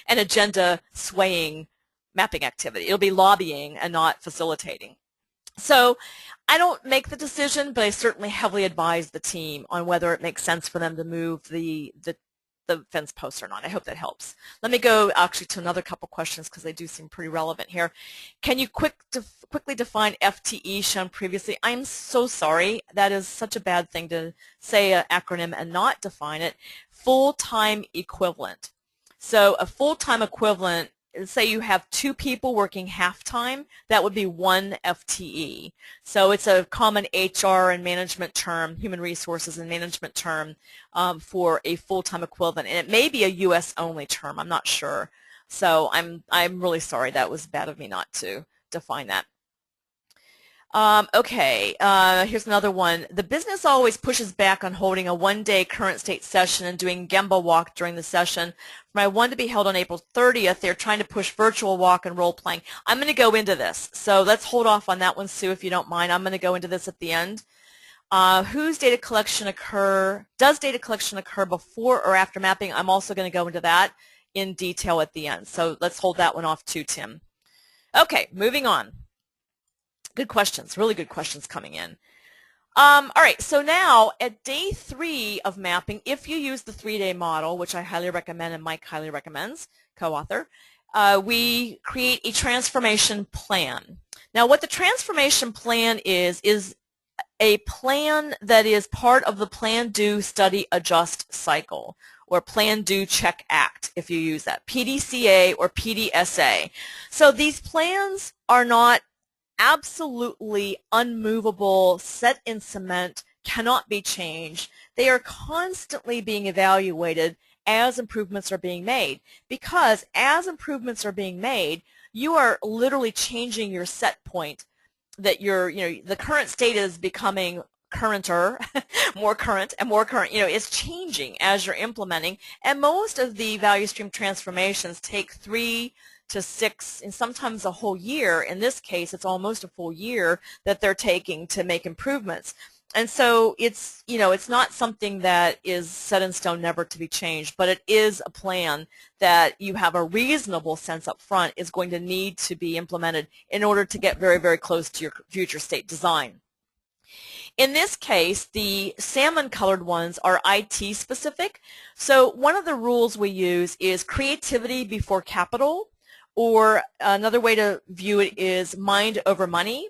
agenda swaying mapping activity. It'll be lobbying and not facilitating. So I don't make the decision, but I certainly heavily advise the team on whether it makes sense for them to move the fence posts or not. I hope that helps. Let me go actually to another couple questions because they do seem pretty relevant here. Can you quickly define FTE shown previously? I'm so sorry. That is such a bad thing to say an acronym and not define it. Full-time equivalent. So a full-time equivalent, say you have 2 people working half-time, that would be 1 FTE. So it's a common HR and management term, human resources and management term for a full-time equivalent. And it may be a U.S.-only term. I'm not sure. So I'm really sorry. That was bad of me not to define that. Okay, here's another one. The business always pushes back on holding a 1-day current state session and doing Gemba walk during the session. For my one to be held on April 30th, they're trying to push virtual walk and role playing. I'm going to go into this, so let's hold off on that one, Sue, if you don't mind. I'm going to go into this at the end. Does data collection occur before or after mapping? I'm also going to go into that in detail at the end, so let's hold that one off too, Tim. Okay, moving on. Good questions, really good questions coming in. All right, so now at day 3 of mapping, if you use the 3-day model, which I highly recommend and Mike highly recommends, co-author, we create a transformation plan. Now what the transformation plan is a plan that is part of the plan, do, study, adjust cycle, or Plan, Do, Check, Act if you use that, PDCA or PDSA. So these plans are not absolutely unmovable, set in cement, cannot be changed. They are constantly being evaluated as improvements are being made, because as improvements are being made, you are literally changing your set point, that the current state is becoming currenter, more current and more current. It's changing as you're implementing, and most of the value stream transformations take 3 to 6 and sometimes a whole year. In this case, it's almost a full year that they're taking to make improvements. And so it's not something that is set in stone, never to be changed, but it is a plan that you have a reasonable sense up front is going to need to be implemented in order to get very, very close to your future state design. In this case, the salmon colored ones are IT specific. So one of the rules we use is creativity before capital, or another way to view it is mind over money.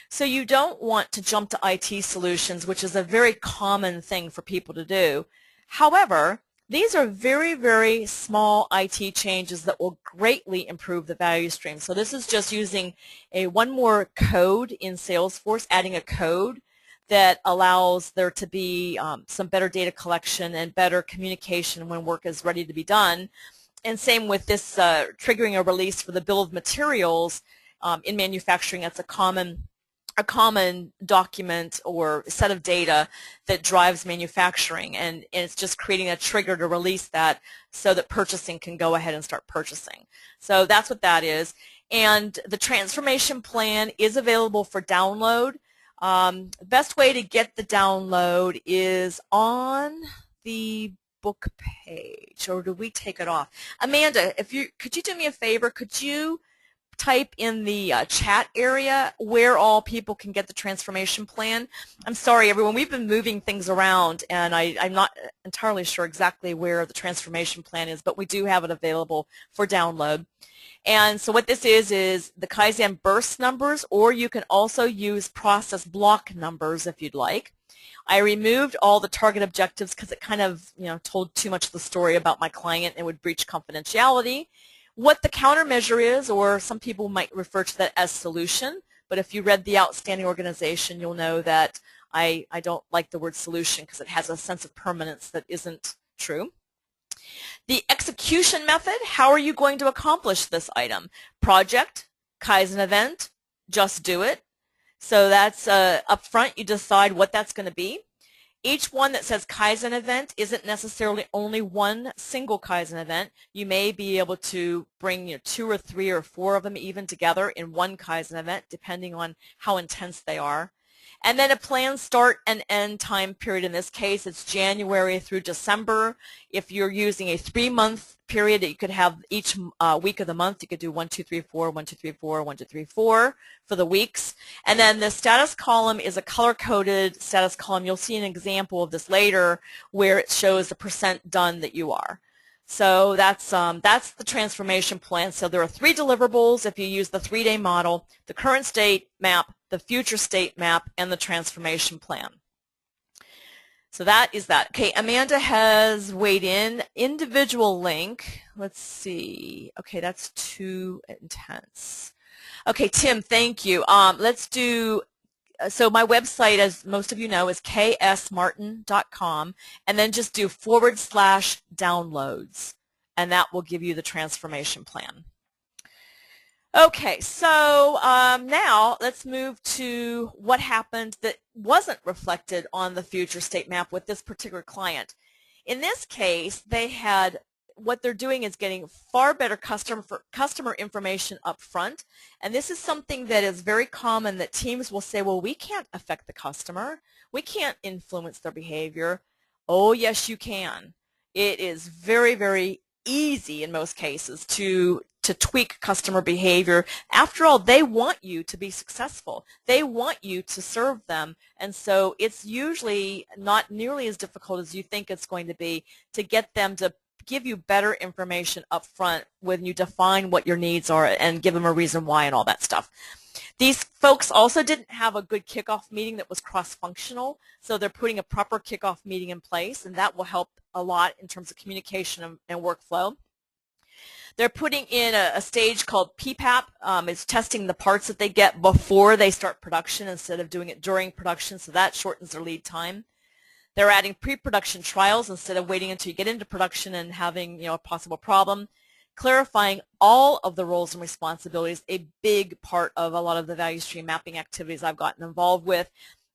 So you don't want to jump to IT solutions, which is a very common thing for people to do. However, these are very, very small IT changes that will greatly improve the value stream. So this is just using one more code in Salesforce, adding a code that allows there to be some better data collection and better communication when work is ready to be done. And same with this triggering a release for the bill of materials in manufacturing. That's a common document or set of data that drives manufacturing, and it's just creating a trigger to release that so that purchasing can go ahead and start purchasing. So that's what that is. And the transformation plan is available for download. The best way to get the download is on the book page, or do we take it off? Amanda, could you do me a favor? Could you type in the chat area where all people can get the transformation plan? I'm sorry, everyone. We've been moving things around, and I'm not entirely sure exactly where the transformation plan is, but we do have it available for download. And so what this is the Kaizen burst numbers, or you can also use process block numbers if you'd like. I removed all the target objectives because it kind of told too much of the story about my client and would breach confidentiality. What the countermeasure is, or some people might refer to that as solution, but if you read The Outstanding Organization, you'll know that I don't like the word solution because it has a sense of permanence that isn't true. The execution method, how are you going to accomplish this item? Project, Kaizen event, just do it. So that's up front, you decide what that's going to be. Each one that says Kaizen event isn't necessarily only one single Kaizen event. You may be able to bring 2 or 3 or 4 of them even together in one Kaizen event, depending on how intense they are. And then a planned start and end time period. In this case, it's January through December. If you're using a 3-month period, you could have each week of the month. You could do 1, 2, 3, 4, 1, 2, 3, 4, 1, 2, 3, 4 for the weeks. And then the status column is a color-coded status column. You'll see an example of this later where it shows the % done that you are. So that's the transformation plan. So there are 3 deliverables if you use the 3-day model: the current state map, the future state map, and the transformation plan. So that is that. Okay, Amanda has weighed in. Individual link. Let's see. Okay, that's too intense. Okay, Tim, thank you. Let's do. So my website, as most of you know, is ksmartin.com, and then just do /downloads, and that will give you the transformation plan. Okay, so now let's move to what happened that wasn't reflected on the future state map with this particular client. In this case, they had, what they're doing is getting far better customer information up front, and this is something that is very common, that teams will say, well, we can't affect the customer. We can't influence their behavior. Oh, yes, you can. It is very, very easy in most cases to tweak customer behavior. After all, they want you to be successful. They want you to serve them, and so it's usually not nearly as difficult as you think it's going to be to get them to give you better information up front when you define what your needs are and give them a reason why and all that stuff. These folks also didn't have a good kickoff meeting that was cross-functional, so they're putting a proper kickoff meeting in place, and that will help a lot in terms of communication and workflow. They're putting in a stage called PPAP. It's testing the parts that they get before they start production instead of doing it during production, so that shortens their lead time. They're adding pre-production trials instead of waiting until you get into production and having a possible problem. Clarifying all of the roles and responsibilities, a big part of a lot of the value stream mapping activities I've gotten involved with,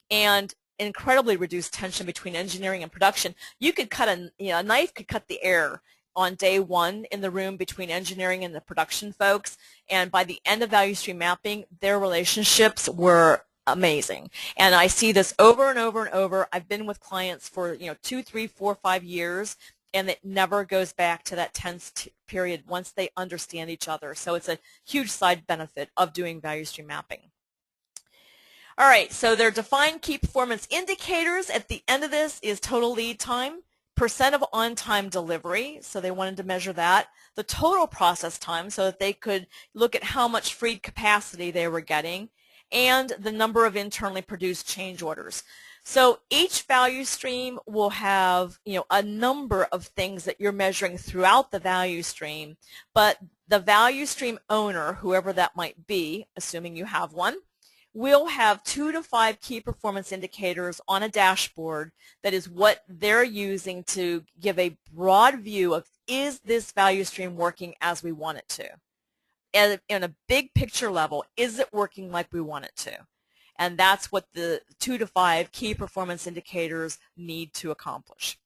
and incredibly reduced tension between engineering and production. You could cut a knife could cut the air on day one in the room between engineering and the production folks, and by the end of value stream mapping, their relationships were amazing. And I see this over and over and over. I've been with clients for 2, 3, 4, 5 years, and it never goes back to that tense period once they understand each other. So it's a huge side benefit of doing value stream mapping. All right, so their defined key performance indicators at the end of this is total lead time, percent of on-time delivery, so they wanted to measure that, the total process time so that they could look at how much freed capacity they were getting, and the number of internally produced change orders. So each value stream will have a number of things that you're measuring throughout the value stream, but the value stream owner, whoever that might be, assuming you have one, will have 2 to 5 key performance indicators on a dashboard that is what they're using to give a broad view of, is this value stream working as we want it to? And in a big picture level, is it working like we want it to? And that's what the 2 to 5 key performance indicators need to accomplish.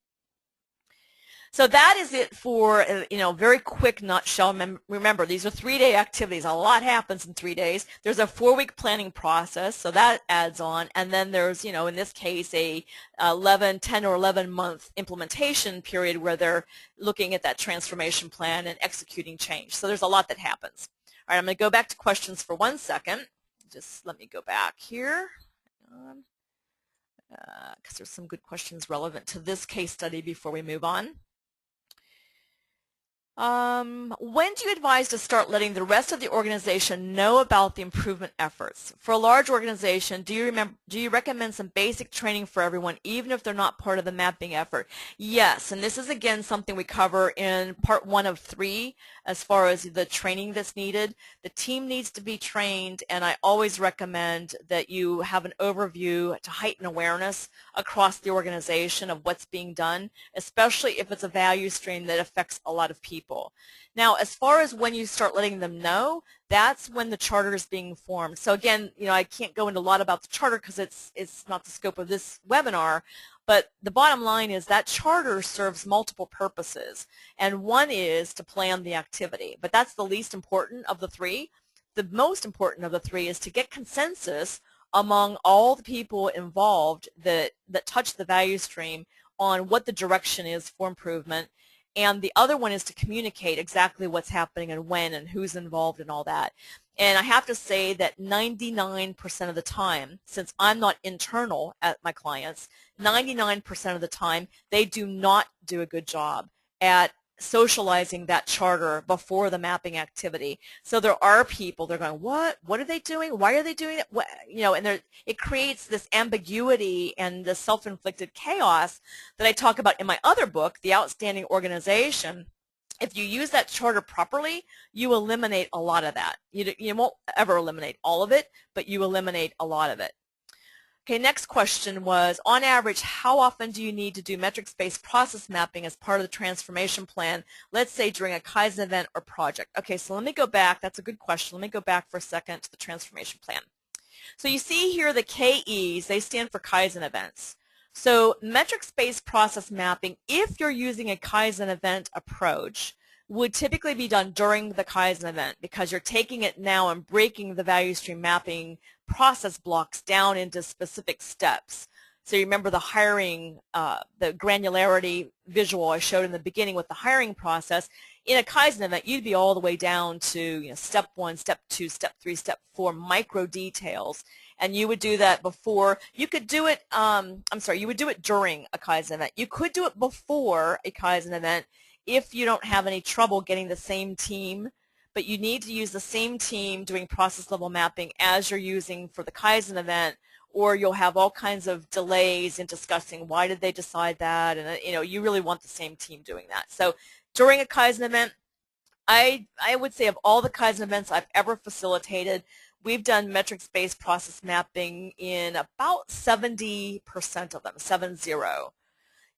So that is it for a very quick nutshell. Remember, these are 3-day activities. A lot happens in 3 days. There's a 4-week planning process, so that adds on. And then there's, in this case, a 10 or 11-month implementation period where they're looking at that transformation plan and executing change. So there's a lot that happens. All right, I'm going to go back to questions for 1 second. Just let me go back here. Because there's some good questions relevant to this case study before we move on. When do you advise to start letting the rest of the organization know about the improvement efforts? For a large organization, do you recommend some basic training for everyone, even if they're not part of the mapping effort? Yes, and this is again something we cover in part 1 of 3 as far as the training that's needed. The team needs to be trained, and I always recommend that you have an overview to heighten awareness across the organization of what's being done, especially if it's a value stream that affects a lot of people. Now, as far as when you start letting them know, that's when the charter is being formed. So again, I can't go into a lot about the charter because it's not the scope of this webinar, but the bottom line is that charter serves multiple purposes, and one is to plan the activity, but that's the least important of the 3. The most important of the 3 is to get consensus among all the people involved that touch the value stream on what the direction is for improvement. And the other one is to communicate exactly what's happening and when and who's involved and all that. And I have to say that 99% of the time, since I'm not internal at my clients, 99% of the time they do not do a good job at socializing that charter before the mapping activity. So there are people, they're going, what are they doing? Why are they doing it? What, and it creates this ambiguity and the self-inflicted chaos that I talk about in my other book, The Outstanding Organization. If you use that charter properly, you eliminate a lot of that. You won't ever eliminate all of it, but you eliminate a lot of it. Okay, next question was, on average, how often do you need to do metrics-based process mapping as part of the transformation plan, let's say during a Kaizen event or project? Okay, so let me go back. That's a good question. Let me go back for a second to the transformation plan. So you see here the KEs, they stand for Kaizen events. So metrics-based process mapping, if you're using a Kaizen event approach, would typically be done during the Kaizen event because you're taking it now and breaking the value stream mapping process blocks down into specific steps. So you remember the hiring, the granularity visual I showed in the beginning with the hiring process. In a Kaizen event, you'd be all the way down to step 1, step 2, step 3, step 4, micro details. And you would do that before. You could do it, you would do it during a Kaizen event. You could do it before a Kaizen event if you don't have any trouble getting the same team, but you need to use the same team doing process level mapping as you're using for the Kaizen event, or you'll have all kinds of delays in discussing why did they decide that, and you really want the same team doing that. So during a Kaizen event, I would say of all the Kaizen events I've ever facilitated, we've done metrics-based process mapping in about 70% of them, 70.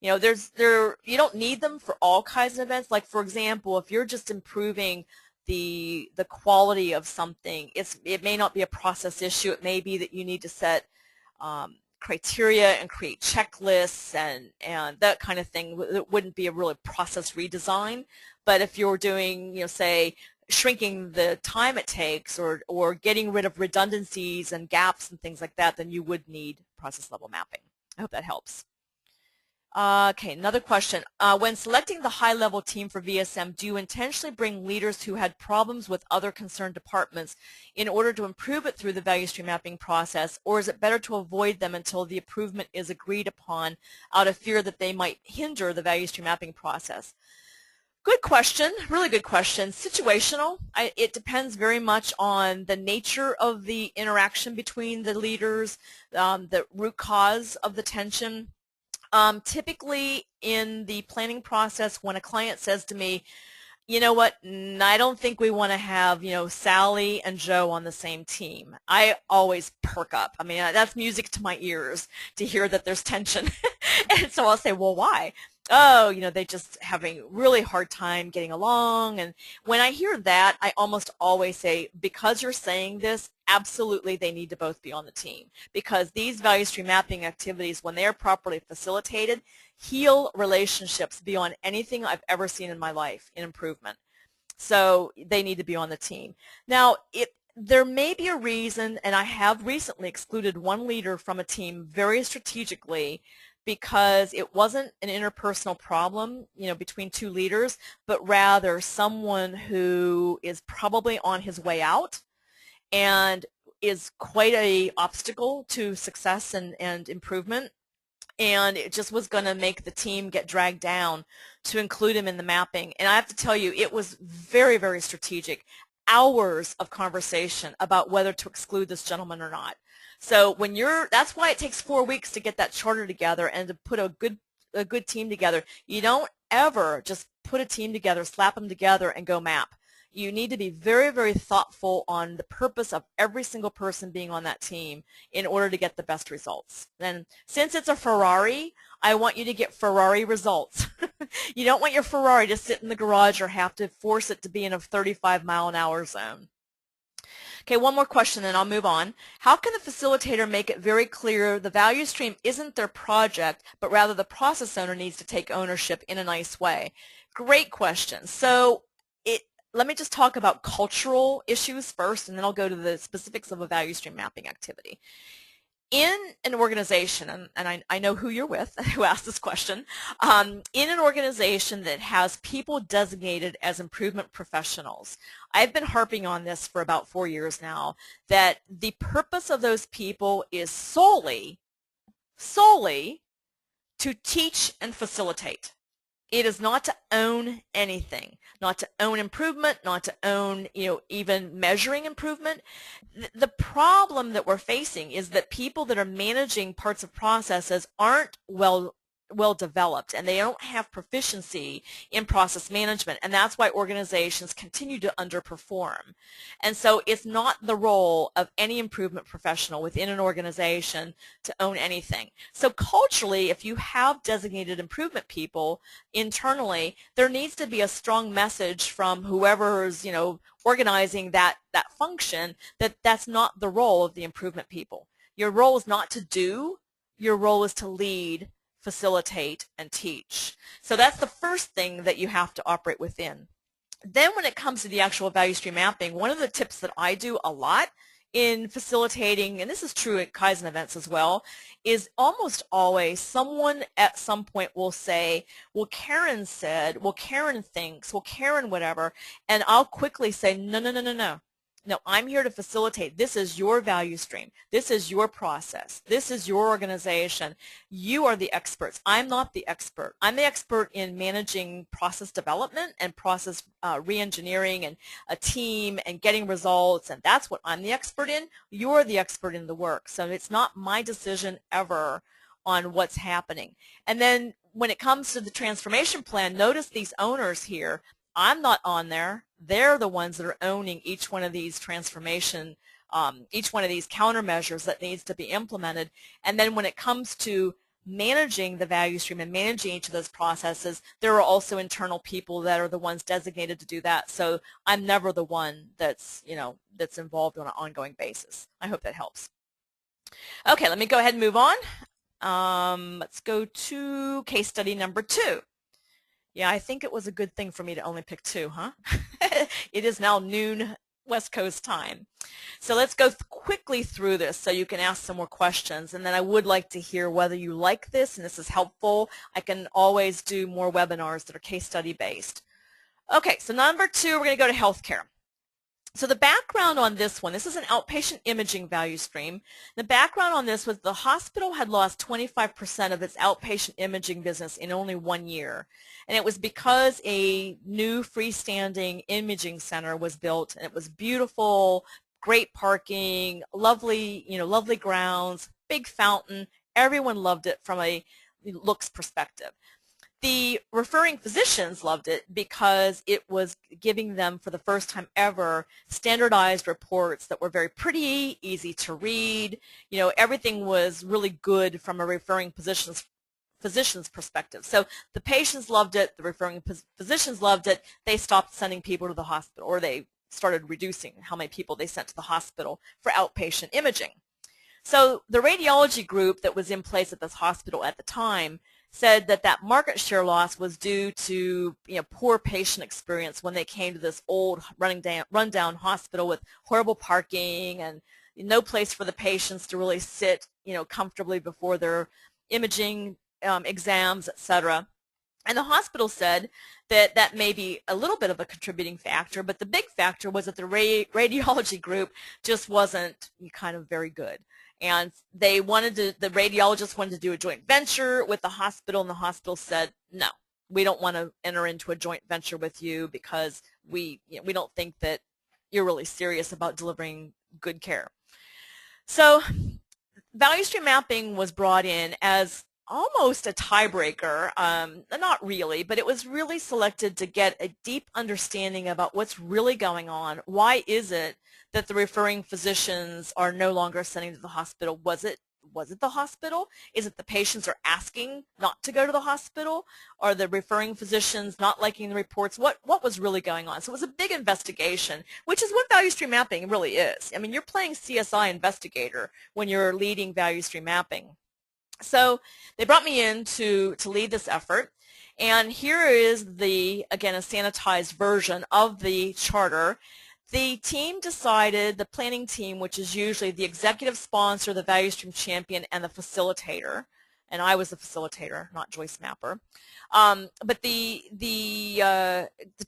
You don't need them for all Kaizen events. Like, for example, if you're just improving the quality of something, it may not be a process issue. It may be that you need to set criteria and create checklists and that kind of thing. It wouldn't be a really process redesign. But if you're doing, say, shrinking the time it takes or getting rid of redundancies and gaps and things like that, then you would need process level mapping. I hope that helps. Okay, another question. When selecting the high-level team for VSM, do you intentionally bring leaders who had problems with other concerned departments in order to improve it through the value stream mapping process, or is it better to avoid them until the improvement is agreed upon out of fear that they might hinder the value stream mapping process? Good question, really good question. Situational. It depends very much on the nature of the interaction between the leaders, the root cause of the tension. Typically in the planning process, when a client says to me, you know what, I don't think we want to have, Sally and Joe on the same team, I always perk up. I mean, that's music to my ears to hear that there's tension. And so I'll say, well, why? Oh, they just having really hard time getting along. And when I hear that, I almost always say, because you're saying this, absolutely they need to both be on the team, because these value stream mapping activities, when they are properly facilitated, heal relationships beyond anything I've ever seen in my life in improvement. So they need to be on the team. Now, there may be a reason, and I have recently excluded one leader from a team very strategically, because it wasn't an interpersonal problem, between two leaders, but rather someone who is probably on his way out and is quite an obstacle to success and improvement. And it just was going to make the team get dragged down to include him in the mapping. And I have to tell you, it was very, very strategic. Hours of conversation about whether to exclude this gentleman or not. So that's why it takes 4 weeks to get that charter together and to put a good team together. You don't ever just put a team together, slap them together, and go map. You need to be very, very thoughtful on the purpose of every single person being on that team in order to get the best results. And since it's a Ferrari, I want you to get Ferrari results. You don't want your Ferrari to sit in the garage or have to force it to be in a 35-mile-an-hour zone. Okay, one more question and I'll move on. How can the facilitator make it very clear the value stream isn't their project, but rather the process owner needs to take ownership in a nice way? Great question. So let me just talk about cultural issues first, and then I'll go to the specifics of a value stream mapping activity. In an organization, and I know who you're with, who asked this question, in an organization that has people designated as improvement professionals, I've been harping on this for about 4 years now, that the purpose of those people is solely to teach and facilitate. It is not to own anything, not to own improvement, not to own, even measuring improvement. The problem that we're facing is that people that are managing parts of processes aren't well developed, and they don't have proficiency in process management, and that's why organizations continue to underperform. And so it's not the role of any improvement professional within an organization to own anything. So culturally, if you have designated improvement people internally, there needs to be a strong message from whoever's organizing that function that that's not the role of the improvement people. Your role is not to do, your role is to lead, facilitate, and teach. So that's the first thing that you have to operate within. Then when it comes to the actual value stream mapping, one of the tips that I do a lot in facilitating, and this is true at Kaizen events as well, is almost always someone at some point will say, well, Karen said, well, Karen thinks, well, Karen whatever, and I'll quickly say, no, no, no, no, no. No, I'm here to facilitate. This is your value stream. This is your process. This is your organization. You are the experts. I'm not the expert. I'm the expert in managing process development and process re-engineering and a team and getting results, and that's what I'm the expert in. You're the expert in the work. So it's not my decision ever on what's happening. And then when it comes to the transformation plan, notice these owners here. I'm not on there. They're the ones that are owning each one of these transformation, each one of these countermeasures that needs to be implemented. And then when it comes to managing the value stream and managing each of those processes, there are also internal people that are the ones designated to do that. So I'm never the one that's, that's involved on an ongoing basis. I hope that helps. Okay, let me go ahead and move on. Let's go to case study number 2. Yeah, I think it was a good thing for me to only pick 2, huh? It is now noon West Coast time. So let's go quickly through this so you can ask some more questions, and then I would like to hear whether you like this and this is helpful. I can always do more webinars that are case study based. Okay, so number 2, we're going to go to healthcare. So the background on this one, this is an outpatient imaging value stream. The background on this was the hospital had lost 25% of its outpatient imaging business in only 1 year. And it was because a new freestanding imaging center was built, and it was beautiful, great parking, lovely, lovely grounds, big fountain. Everyone loved it from a looks perspective. The referring physicians loved it because it was giving them, for the first time ever, standardized reports that were very pretty, easy to read. Everything was really good from a referring physician's perspective. So the patients loved it, the referring physicians loved it. They stopped sending people to the hospital, or they started reducing how many people they sent to the hospital for outpatient imaging. So the radiology group that was in place at this hospital at the time said that that market share loss was due to poor patient experience when they came to this old rundown hospital with horrible parking and no place for the patients to really sit comfortably before their imaging exams, etc. And the hospital said that that may be a little bit of a contributing factor, but the big factor was that the radiology group just wasn't kind of very good. And the radiologists wanted to do a joint venture with the hospital, and the hospital said, no, we don't want to enter into a joint venture with you because we don't think that you're really serious about delivering good care. So value stream mapping was brought in as almost a tiebreaker, not really, but it was really selected to get a deep understanding about what's really going on. Why is it that the referring physicians are no longer sending to the hospital? Was it the hospital? Is it the patients are asking not to go to the hospital? Are the referring physicians not liking the reports? What was really going on? So it was a big investigation, which is what value stream mapping really is. I mean, you're playing CSI investigator when you're leading value stream mapping. So they brought me in to lead this effort, and here is again, a sanitized version of the charter. The team decided, the planning team, which is usually the executive sponsor, the value stream champion, and the facilitator, and I was the facilitator, not Joyce Mapper. But the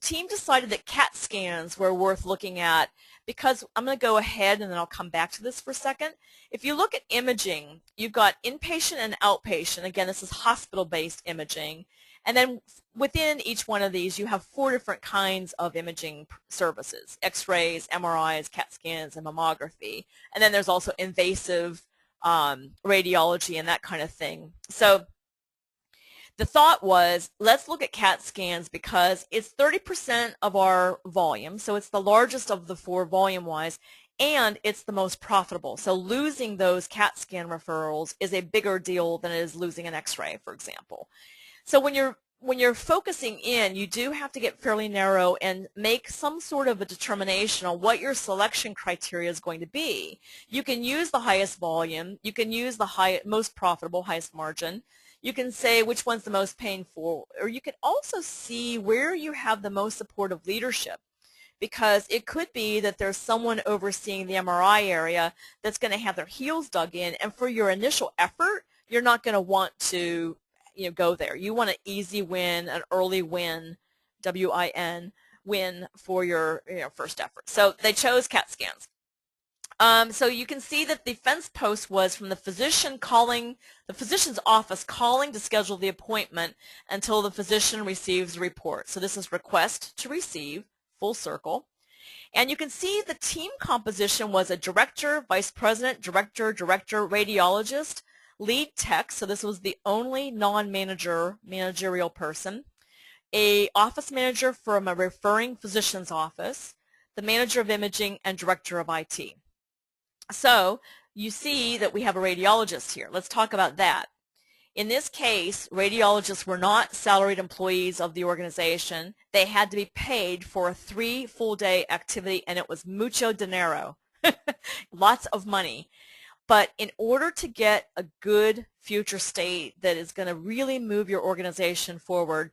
team decided that CAT scans were worth looking at, because I'm going to go ahead and then I'll come back to this for a second. If you look at imaging, you've got inpatient and outpatient. Again, this is hospital-based imaging. And then within each one of these, you have 4 different kinds of imaging services: X-rays, MRIs, CAT scans, and mammography. And then there's also invasive radiology and that kind of thing. So the thought was, let's look at CAT scans because it's 30% of our volume, so it's the largest of the 4 volume-wise, and it's the most profitable. So losing those CAT scan referrals is a bigger deal than it is losing an X-ray, for example. So when you're focusing in, you do have to get fairly narrow and make some sort of a determination on what your selection criteria is going to be. You can use the highest volume, you can use the most profitable, highest margin. You can say which one's the most painful, or you can also see where you have the most supportive leadership, because it could be that there's someone overseeing the MRI area that's going to have their heels dug in, and for your initial effort, you're not going to want to go there. You want an easy win, an early win, W-I-N, win for your first effort. So they chose CAT scans. So you can see that the fence post was from the physician's office calling to schedule the appointment until the physician receives a report. So this is request to receive, full circle. And you can see the team composition was a director, vice president, director, radiologist, lead tech, so this was the only managerial person, a office manager from a referring physician's office, the manager of imaging, and director of IT. So you see that we have a radiologist here. Let's talk about that. In this case, radiologists were not salaried employees of the organization. They had to be paid for a 3 full-day activity, and it was mucho dinero, lots of money. But in order to get a good future state that is going to really move your organization forward,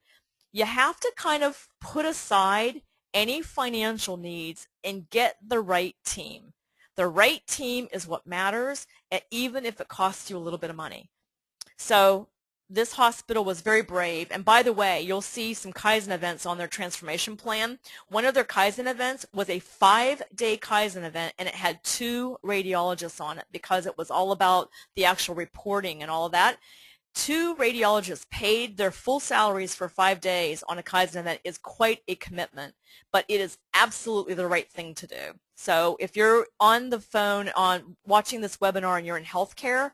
you have to kind of put aside any financial needs and get the right team. The right team is what matters, and even if it costs you a little bit of money. So this hospital was very brave, and by the way, you'll see some Kaizen events on their transformation plan. One of their Kaizen events was a 5-day Kaizen event, and it had 2 radiologists on it because it was all about the actual reporting and all of that. 2 radiologists paid their full salaries for 5 days on a Kaizen event is quite a commitment, but it is absolutely the right thing to do. So if you're on the phone watching this webinar and you're in healthcare,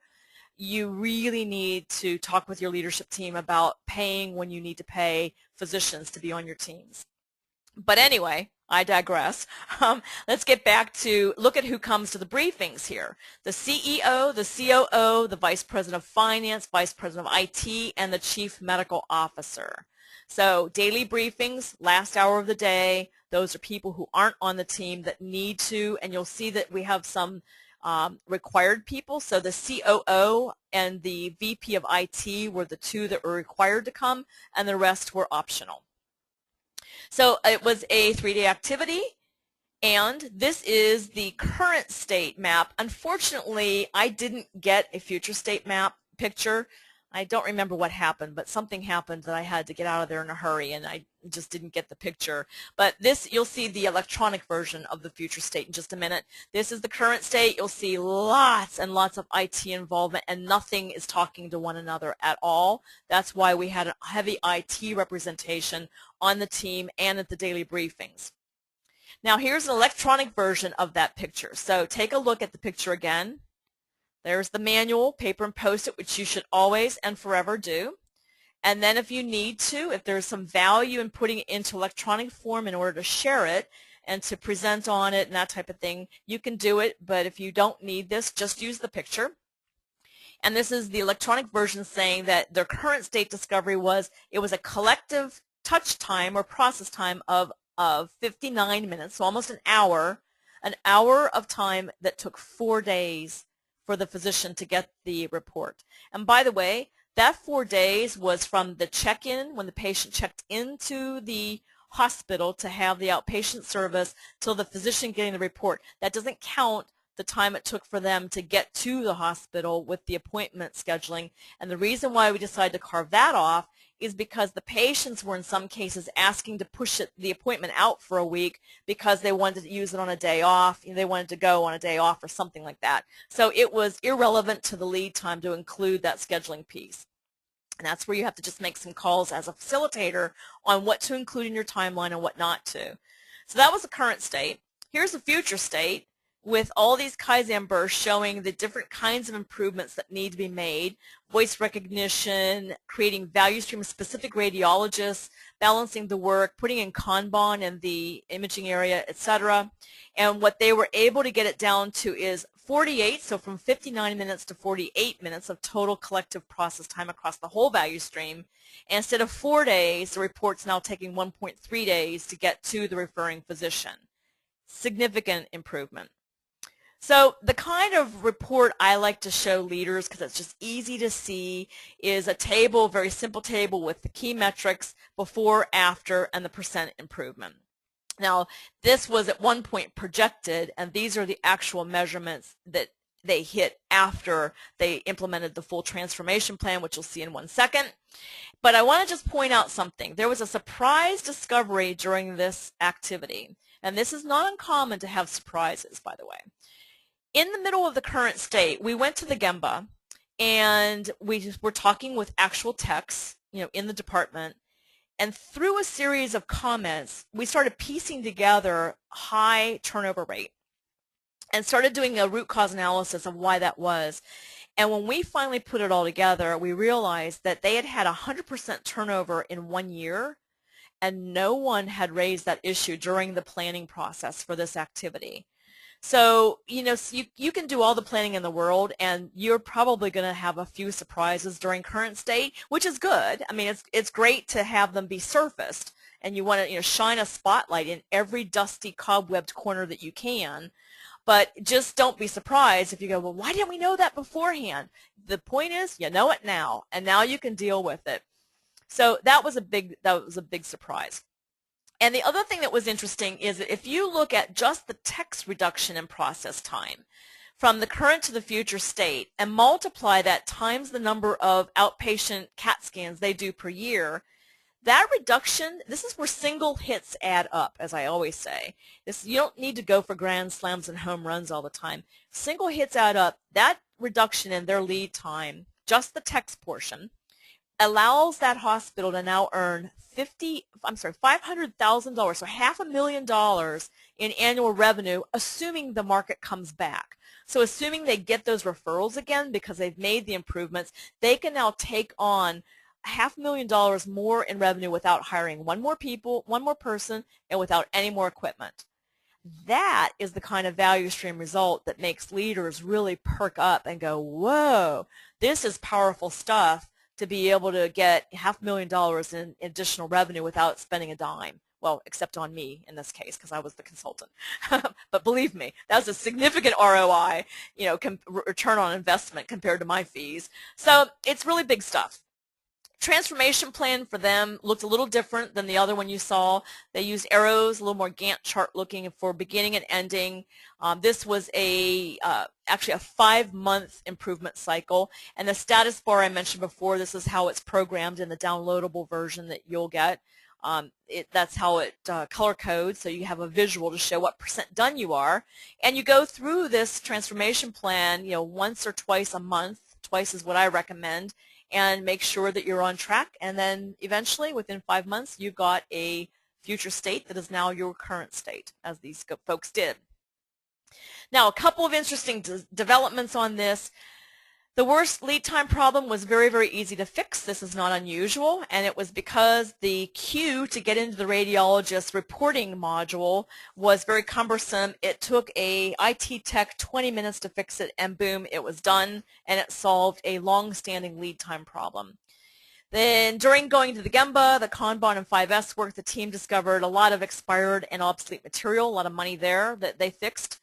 you really need to talk with your leadership team about paying when you need to pay physicians to be on your teams. But anyway, I digress. Let's get back to look at who comes to the briefings here. The CEO, the COO, the Vice President of Finance, Vice President of IT, and the Chief Medical Officer. So daily briefings, last hour of the day, those are people who aren't on the team that need to, and you'll see that we have some required people. So the COO and the VP of IT were the 2 that were required to come, and the rest were optional. So it was a 3-day activity, and this is the current state map. Unfortunately, I didn't get a future state map picture. I don't remember what happened, but something happened that I had to get out of there in a hurry, and I just didn't get the picture. But this, you'll see the electronic version of the future state in just a minute. This is the current state. You'll see lots and lots of IT involvement, and nothing is talking to one another at all. That's why we had a heavy IT representation on the team and at the daily briefings. Now here's an electronic version of that picture. So take a look at the picture again. There's the manual, paper and post-it, which you should always and forever do. And then if you need to, if there's some value in putting it into electronic form in order to share it and to present on it and that type of thing, you can do it. But if you don't need this, just use the picture. And this is the electronic version saying that their current state discovery was, it was a collective touch time or process time of 59 minutes, so almost an hour of time that took 4 days for the physician to get the report. And by the way, that 4 days was from the check-in, when the patient checked into the hospital to have the outpatient service, till the physician getting the report. That doesn't count the time it took for them to get to the hospital with the appointment scheduling. And the reason why we decided to carve that off is because the patients were in some cases asking to push the appointment out for a week because they wanted to use it on a day off. They wanted to go on a day off or something like that. So it was irrelevant to the lead time to include that scheduling piece. And that's where you have to just make some calls as a facilitator on what to include in your timeline and what not to. So that was the current state. Here's the future state, with all these Kaizen bursts showing the different kinds of improvements that need to be made: voice recognition, creating value stream specific radiologists, balancing the work, putting in Kanban in the imaging area, etc. And what they were able to get it down to is 48, so from 59 minutes to 48 minutes of total collective process time across the whole value stream. And instead of 4 days, the report's now taking 1.3 days to get to the referring physician. Significant improvement. So the kind of report I like to show leaders, because it's just easy to see, is a table, a very simple table with the key metrics before, after, and the percent improvement. Now, this was at one point projected, and these are the actual measurements that they hit after they implemented the full transformation plan, which you'll see in 1 second. But I want to just point out something. There was a surprise discovery during this activity, and this is not uncommon to have surprises, by the way. In the middle of the current state, we went to the Gemba, and we were talking with actual techs, in the department, and through a series of comments, we started piecing together high turnover rate and started doing a root cause analysis of why that was. And when we finally put it all together, we realized that they had 100% turnover in 1 year, and no one had raised that issue during the planning process for this activity. So, you can do all the planning in the world, and you're probably going to have a few surprises during current state, which is good. I mean, it's great to have them be surfaced, and you want to shine a spotlight in every dusty, cobwebbed corner that you can. But just don't be surprised if you go, well, why didn't we know that beforehand? The point is, you know it now, and now you can deal with it. So that was a big surprise. And the other thing that was interesting is that if you look at just the text reduction in process time from the current to the future state and multiply that times the number of outpatient CAT scans they do per year, that reduction, this is where single hits add up, as I always say. You don't need to go for grand slams and home runs all the time. Single hits add up. That reduction in their lead time, just the text portion, allows that hospital to now earn $500,000, so $500,000 in annual revenue, assuming the market comes back. So assuming they get those referrals again because they've made the improvements, they can now take on $500,000 more in revenue without hiring one more person, and without any more equipment. That is the kind of value stream result that makes leaders really perk up and go, whoa, this is powerful stuff, to be able to get $500,000 in additional revenue without spending a dime. Well, except on me in this case, because I was the consultant. But believe me, that's a significant ROI, return on investment compared to my fees. So it's really big stuff. Transformation plan for them looked a little different than the other one you saw. They used arrows, a little more Gantt chart looking for beginning and ending. This was actually a 5-month improvement cycle. And the status bar I mentioned before, this is how it's programmed in the downloadable version that you'll get. That's how it color codes, so you have a visual to show what % done you are. And you go through this transformation plan, once or twice a month. Twice is what I recommend. And make sure that you're on track, and then eventually within 5 months you've got a future state that is now your current state, as these folks did. Now, a couple of interesting developments on this. The worst lead time problem was very, very easy to fix. This is not unusual, and it was because the queue to get into the radiologist reporting module was very cumbersome. It took a IT tech 20 minutes to fix it, and boom, it was done, and it solved a long-standing lead time problem. Then during going to the Gemba, the Kanban, and 5S work, the team discovered a lot of expired and obsolete material, a lot of money there that they fixed.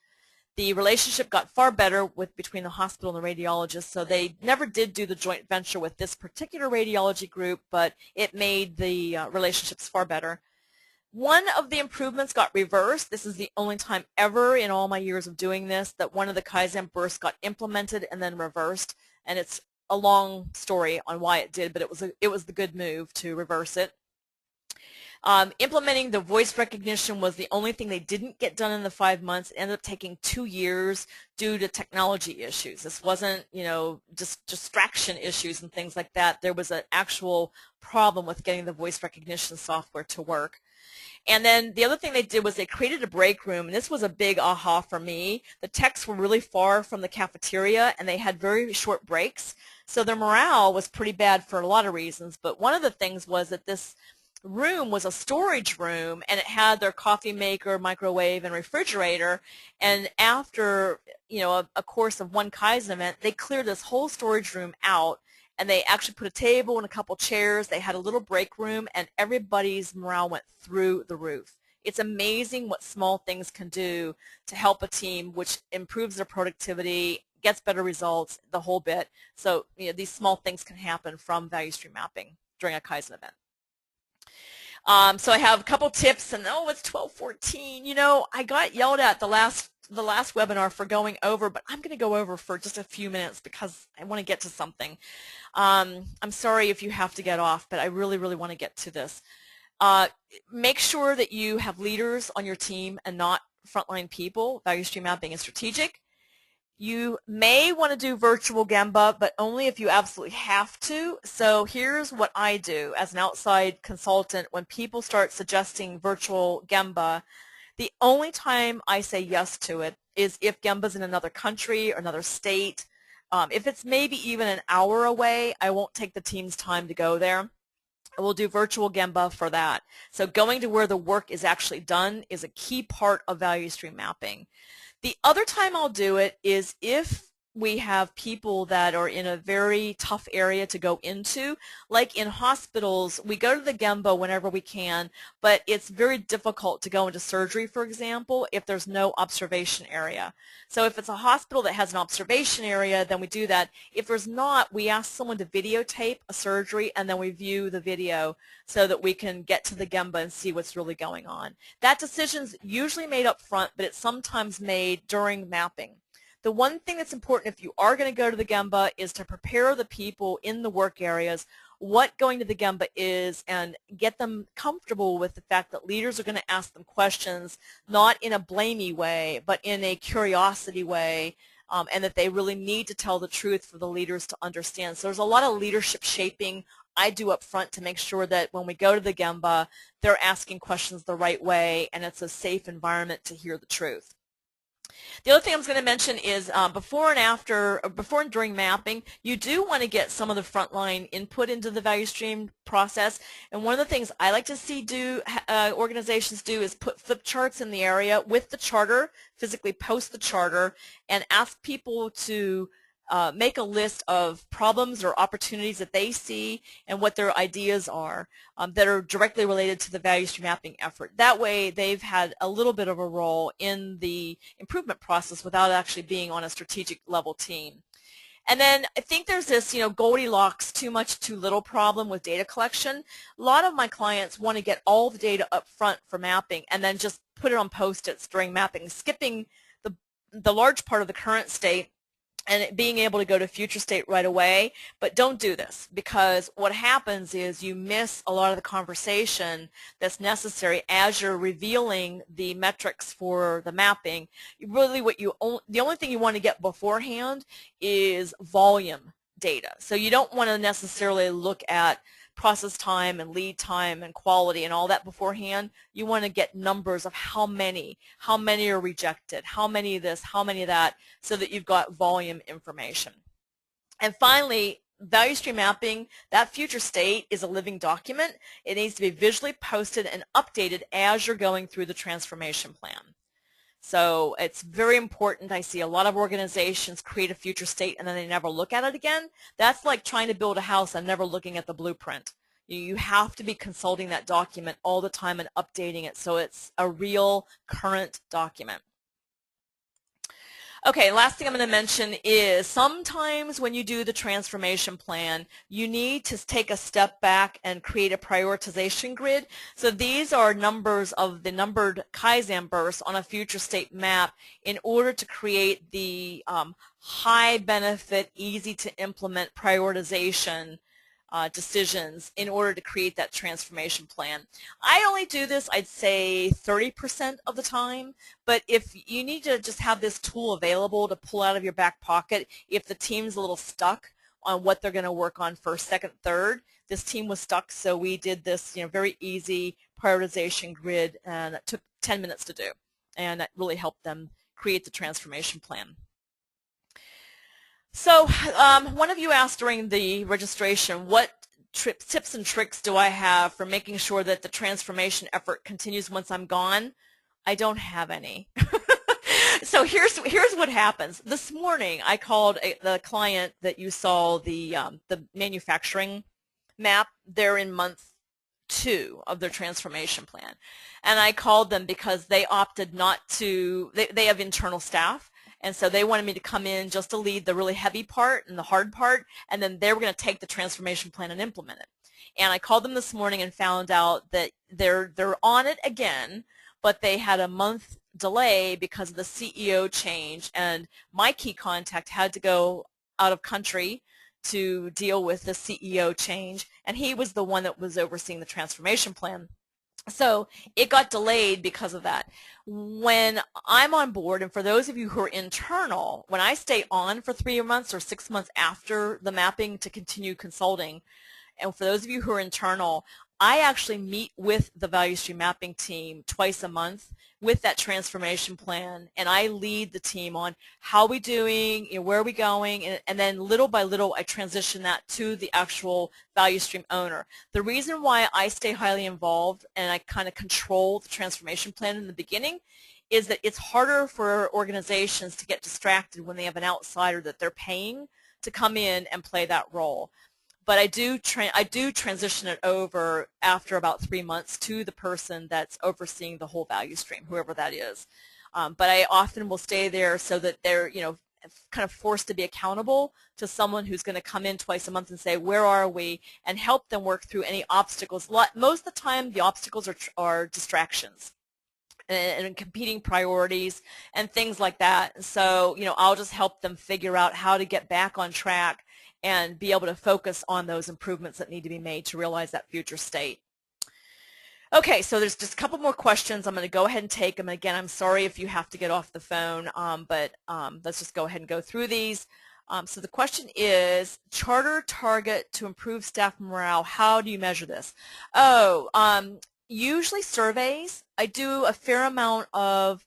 The relationship got far better between the hospital and the radiologist, so they never did do the joint venture with this particular radiology group, but it made the relationships far better. One of the improvements got reversed. This is the only time ever in all my years of doing this that one of the Kaizen bursts got implemented and then reversed, and it's a long story on why it did, but it was the good move to reverse it. Implementing the voice recognition was the only thing they didn't get done in the 5 months. It ended up taking 2 years due to technology issues. This wasn't, just distraction issues and things like that. There was an actual problem with getting the voice recognition software to work. And then the other thing they did was they created a break room, and this was a big aha for me. The techs were really far from the cafeteria, and they had very short breaks. So their morale was pretty bad for a lot of reasons, but one of the things was that this room was a storage room, and it had their coffee maker, microwave, and refrigerator. And after a course of one Kaizen event, they cleared this whole storage room out, and they actually put a table and a couple chairs. They had a little break room, and everybody's morale went through the roof. It's amazing what small things can do to help a team, which improves their productivity, gets better results, the whole bit. So these small things can happen from value stream mapping during a Kaizen event. So I have a couple tips, and it's 12:14. I got yelled at the last the last webinar for going over, but I'm going to go over for just a few minutes because I want to get to something. I'm sorry if you have to get off, but I really, really want to get to this. Make sure that you have leaders on your team and not frontline people. Value stream mapping is strategic. You may want to do virtual Gemba, but only if you absolutely have to. So here's what I do as an outside consultant when people start suggesting virtual Gemba. The only time I say yes to it is if Gemba's in another country or another state. If it's maybe even an hour away, I won't take the team's time to go there. We'll do virtual Gemba for that. So going to where the work is actually done is a key part of value stream mapping. The other time I'll do it is if we have people that are in a very tough area to go into. Like in hospitals, we go to the Gemba whenever we can, but it's very difficult to go into surgery, for example, if there's no observation area. So if it's a hospital that has an observation area, then we do that. If there's not, we ask someone to videotape a surgery, and then we view the video so that we can get to the Gemba and see what's really going on. That decision's usually made up front, but it's sometimes made during mapping. The one thing that's important if you are going to go to the Gemba is to prepare the people in the work areas what going to the Gemba is and get them comfortable with the fact that leaders are going to ask them questions not in a blamey way but in a curiosity way, and that they really need to tell the truth for the leaders to understand. So there's a lot of leadership shaping I do up front to make sure that when we go to the Gemba, they're asking questions the right way and it's a safe environment to hear the truth. The other thing I was going to mention is before and during mapping, you do want to get some of the frontline input into the value stream process. And one of the things I like to see organizations do is put flip charts in the area with the charter, physically post the charter, and ask people to make a list of problems or opportunities that they see and what their ideas are that are directly related to the value stream mapping effort. That way they've had a little bit of a role in the improvement process without actually being on a strategic level team. And then I think there's this, Goldilocks, too much, too little problem with data collection. A lot of my clients want to get all the data up front for mapping and then just put it on Post-its during mapping, skipping the large part of the current state and being able to go to future state right away. But don't do this, because what happens is you miss a lot of the conversation that's necessary as you're revealing the metrics for the mapping. Really the only thing you want to get beforehand is volume data. So you don't want to necessarily look at process time and lead time and quality and all that beforehand. You want to get numbers of how many are rejected, how many of this, how many of that, so that you've got volume information. And finally, value stream mapping, that future state is a living document. It needs to be visually posted and updated as you're going through the transformation plan. So it's very important. I see a lot of organizations create a future state and then they never look at it again. That's like trying to build a house and never looking at the blueprint. You have to be consulting that document all the time and updating it so it's a real current document. Okay, last thing I'm going to mention is sometimes when you do the transformation plan, you need to take a step back and create a prioritization grid. So these are numbers of the numbered Kaizen bursts on a future state map in order to create the high benefit, easy to implement prioritization decisions in order to create that transformation plan. I only do this, I'd say 30% of the time, but if you need to just have this tool available to pull out of your back pocket, if the team's a little stuck on what they're going to work on first, second, third, this team was stuck, so we did this very easy prioritization grid, and it took 10 minutes to do, and that really helped them create the transformation plan. So one of you asked during the registration, what tips and tricks do I have for making sure that the transformation effort continues once I'm gone? I don't have any. So here's what happens. This morning I called the client that you saw the manufacturing map. They're in month 2 of their transformation plan. And I called them because they opted not to, they have internal staff. And so they wanted me to come in just to lead the really heavy part and the hard part, and then they were going to take the transformation plan and implement it. And I called them this morning and found out that they're on it again, but they had a month delay because of the CEO change, and my key contact had to go out of country to deal with the CEO change, and he was the one that was overseeing the transformation plan. So it got delayed because of that. When I'm on board, and for those of you who are internal, when I stay on for 3 months or 6 months after the mapping to continue consulting, and for those of you who are internal, I actually meet with the value stream mapping team twice a month with that transformation plan, and I lead the team on how are we doing, where are we going, and then little by little I transition that to the actual value stream owner. The reason why I stay highly involved and I kind of control the transformation plan in the beginning is that it's harder for organizations to get distracted when they have an outsider that they're paying to come in and play that role. But I do transition it over after about 3 months to the person that's overseeing the whole value stream, whoever that is. But I often will stay there so that they're, kind of forced to be accountable to someone who's going to come in twice a month and say, where are we, and help them work through any obstacles. Most of the time, the obstacles are distractions and competing priorities and things like that. So, I'll just help them figure out how to get back on track and be able to focus on those improvements that need to be made to realize that future state. Okay, so there's just a couple more questions. I'm going to go ahead and take them. Again, I'm sorry if you have to get off the phone, but let's just go ahead and go through these. So the question is, charter target to improve staff morale. How do you measure this? Usually surveys. I do a fair amount of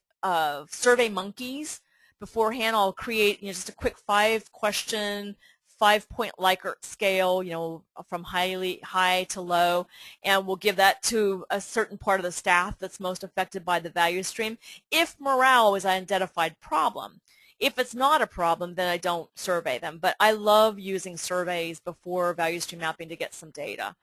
survey monkeys beforehand. I'll create just a quick 5-question 5-point Likert scale, from high to low, and we'll give that to a certain part of the staff that's most affected by the value stream if morale is an identified problem. If it's not a problem, then I don't survey them, but I love using surveys before value stream mapping to get some data.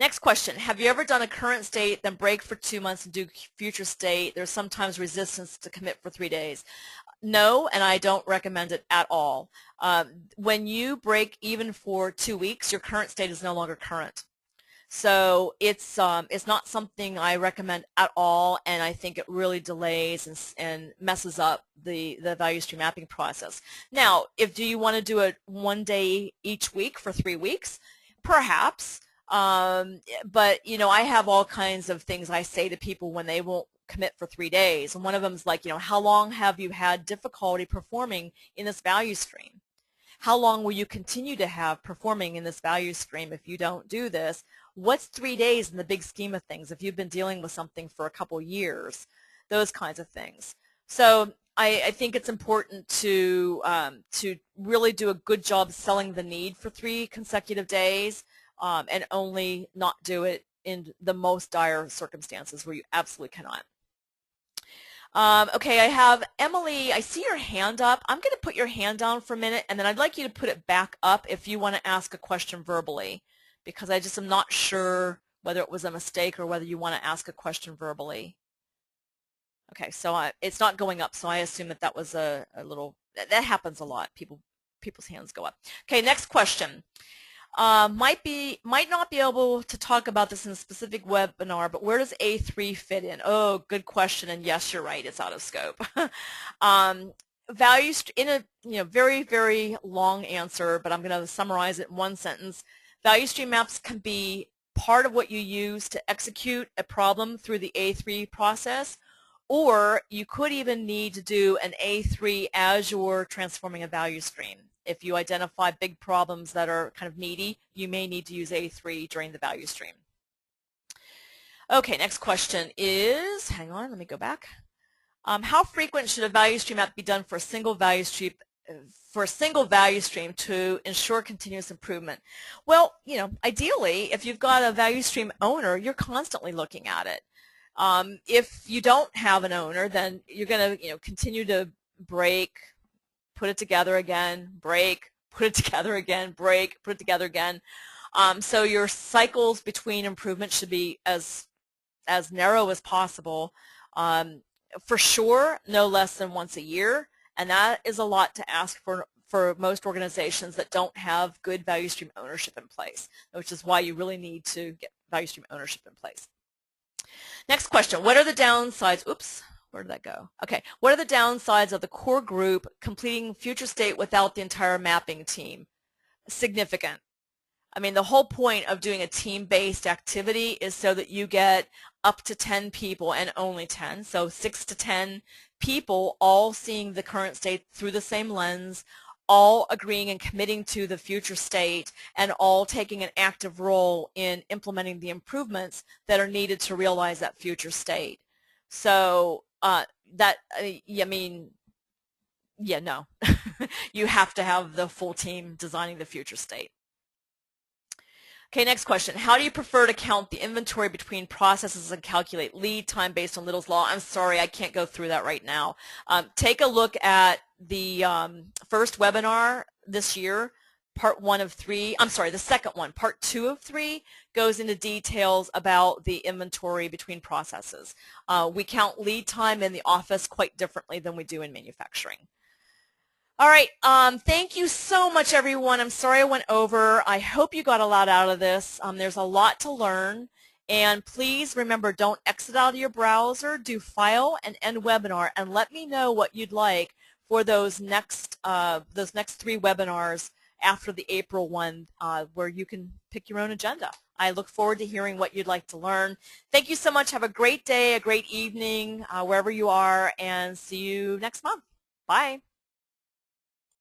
Next question, have you ever done a current state, then break for 2 months and do future state? There's sometimes resistance to commit for 3 days. No, and I don't recommend it at all. When you break even for 2 weeks, your current state is no longer current. So it's not something I recommend at all, and I think it really delays and messes up the value stream mapping process. Now, do you want to do it 1 day each week for 3 weeks? Perhaps. But I have all kinds of things I say to people when they won't commit for 3 days, and one of them is like, how long have you had difficulty performing in this value stream? How long will you continue to have performing in this value stream if you don't do this? What's 3 days in the big scheme of things if you've been dealing with something for a couple years? Those kinds of things. So I think it's important to really do a good job selling the need for 3 consecutive days. And only not do it in the most dire circumstances where you absolutely cannot. Okay, I have Emily. I see your hand up. I'm going to put your hand down for a minute, and then I'd like you to put it back up if you want to ask a question verbally, because I just am not sure whether it was a mistake or whether you want to ask a question verbally. Okay, so it's not going up, so I assume that was a little, that happens a lot. People's hands go up. Okay, next question. Might not be able to talk about this in a specific webinar, but where does A3 fit in? Oh, good question, and yes, you're right, it's out of scope. Values in a very, very long answer, but I'm going to summarize it in one sentence. Value stream maps can be part of what you use to execute a problem through the A3 process, or you could even need to do an A3 as you're transforming a value stream. If you identify big problems that are kind of meaty, you may need to use A3 during the value stream. Okay, next question is, hang on, let me go back. How frequent should a value stream map be done for a single value stream to ensure continuous improvement? Well, ideally, if you've got a value stream owner, you're constantly looking at it. If you don't have an owner, then you're going to continue to break, put it together again, break, put it together again, break, put it together again. So your cycles between improvement should be as narrow as possible. For sure, no less than once a year, and that is a lot to ask for most organizations that don't have good value stream ownership in place, which is why you really need to get value stream ownership in place. Next question, what are the downsides? Oops, where did that go? Okay, what are the downsides of the core group completing future state without the entire mapping team? Significant. I mean, the whole point of doing a team-based activity is so that you get up to 10 people and only 10, so 6 to 10 people all seeing the current state through the same lens, all agreeing and committing to the future state, and all taking an active role in implementing the improvements that are needed to realize that future state. So I mean, yeah, no. You have to have the full team designing the future state. Okay, next question. How do you prefer to count the inventory between processes and calculate lead time based on Little's Law? I'm sorry, I can't go through that right now. Take a look at the first webinar this year, part 1 of 3. I'm sorry, the second one, part 2 of 3, goes into details about the inventory between processes. We count lead time in the office quite differently than we do in manufacturing. All right, thank you so much, everyone. I'm sorry I went over. I hope you got a lot out of this. There's a lot to learn. And please remember, don't exit out of your browser. Do File and End Webinar, and let me know what you'd like for those next 3 webinars after the April one, where you can pick your own agenda. I look forward to hearing what you'd like to learn. Thank you so much. Have a great day, a great evening, wherever you are, and see you next month. Bye.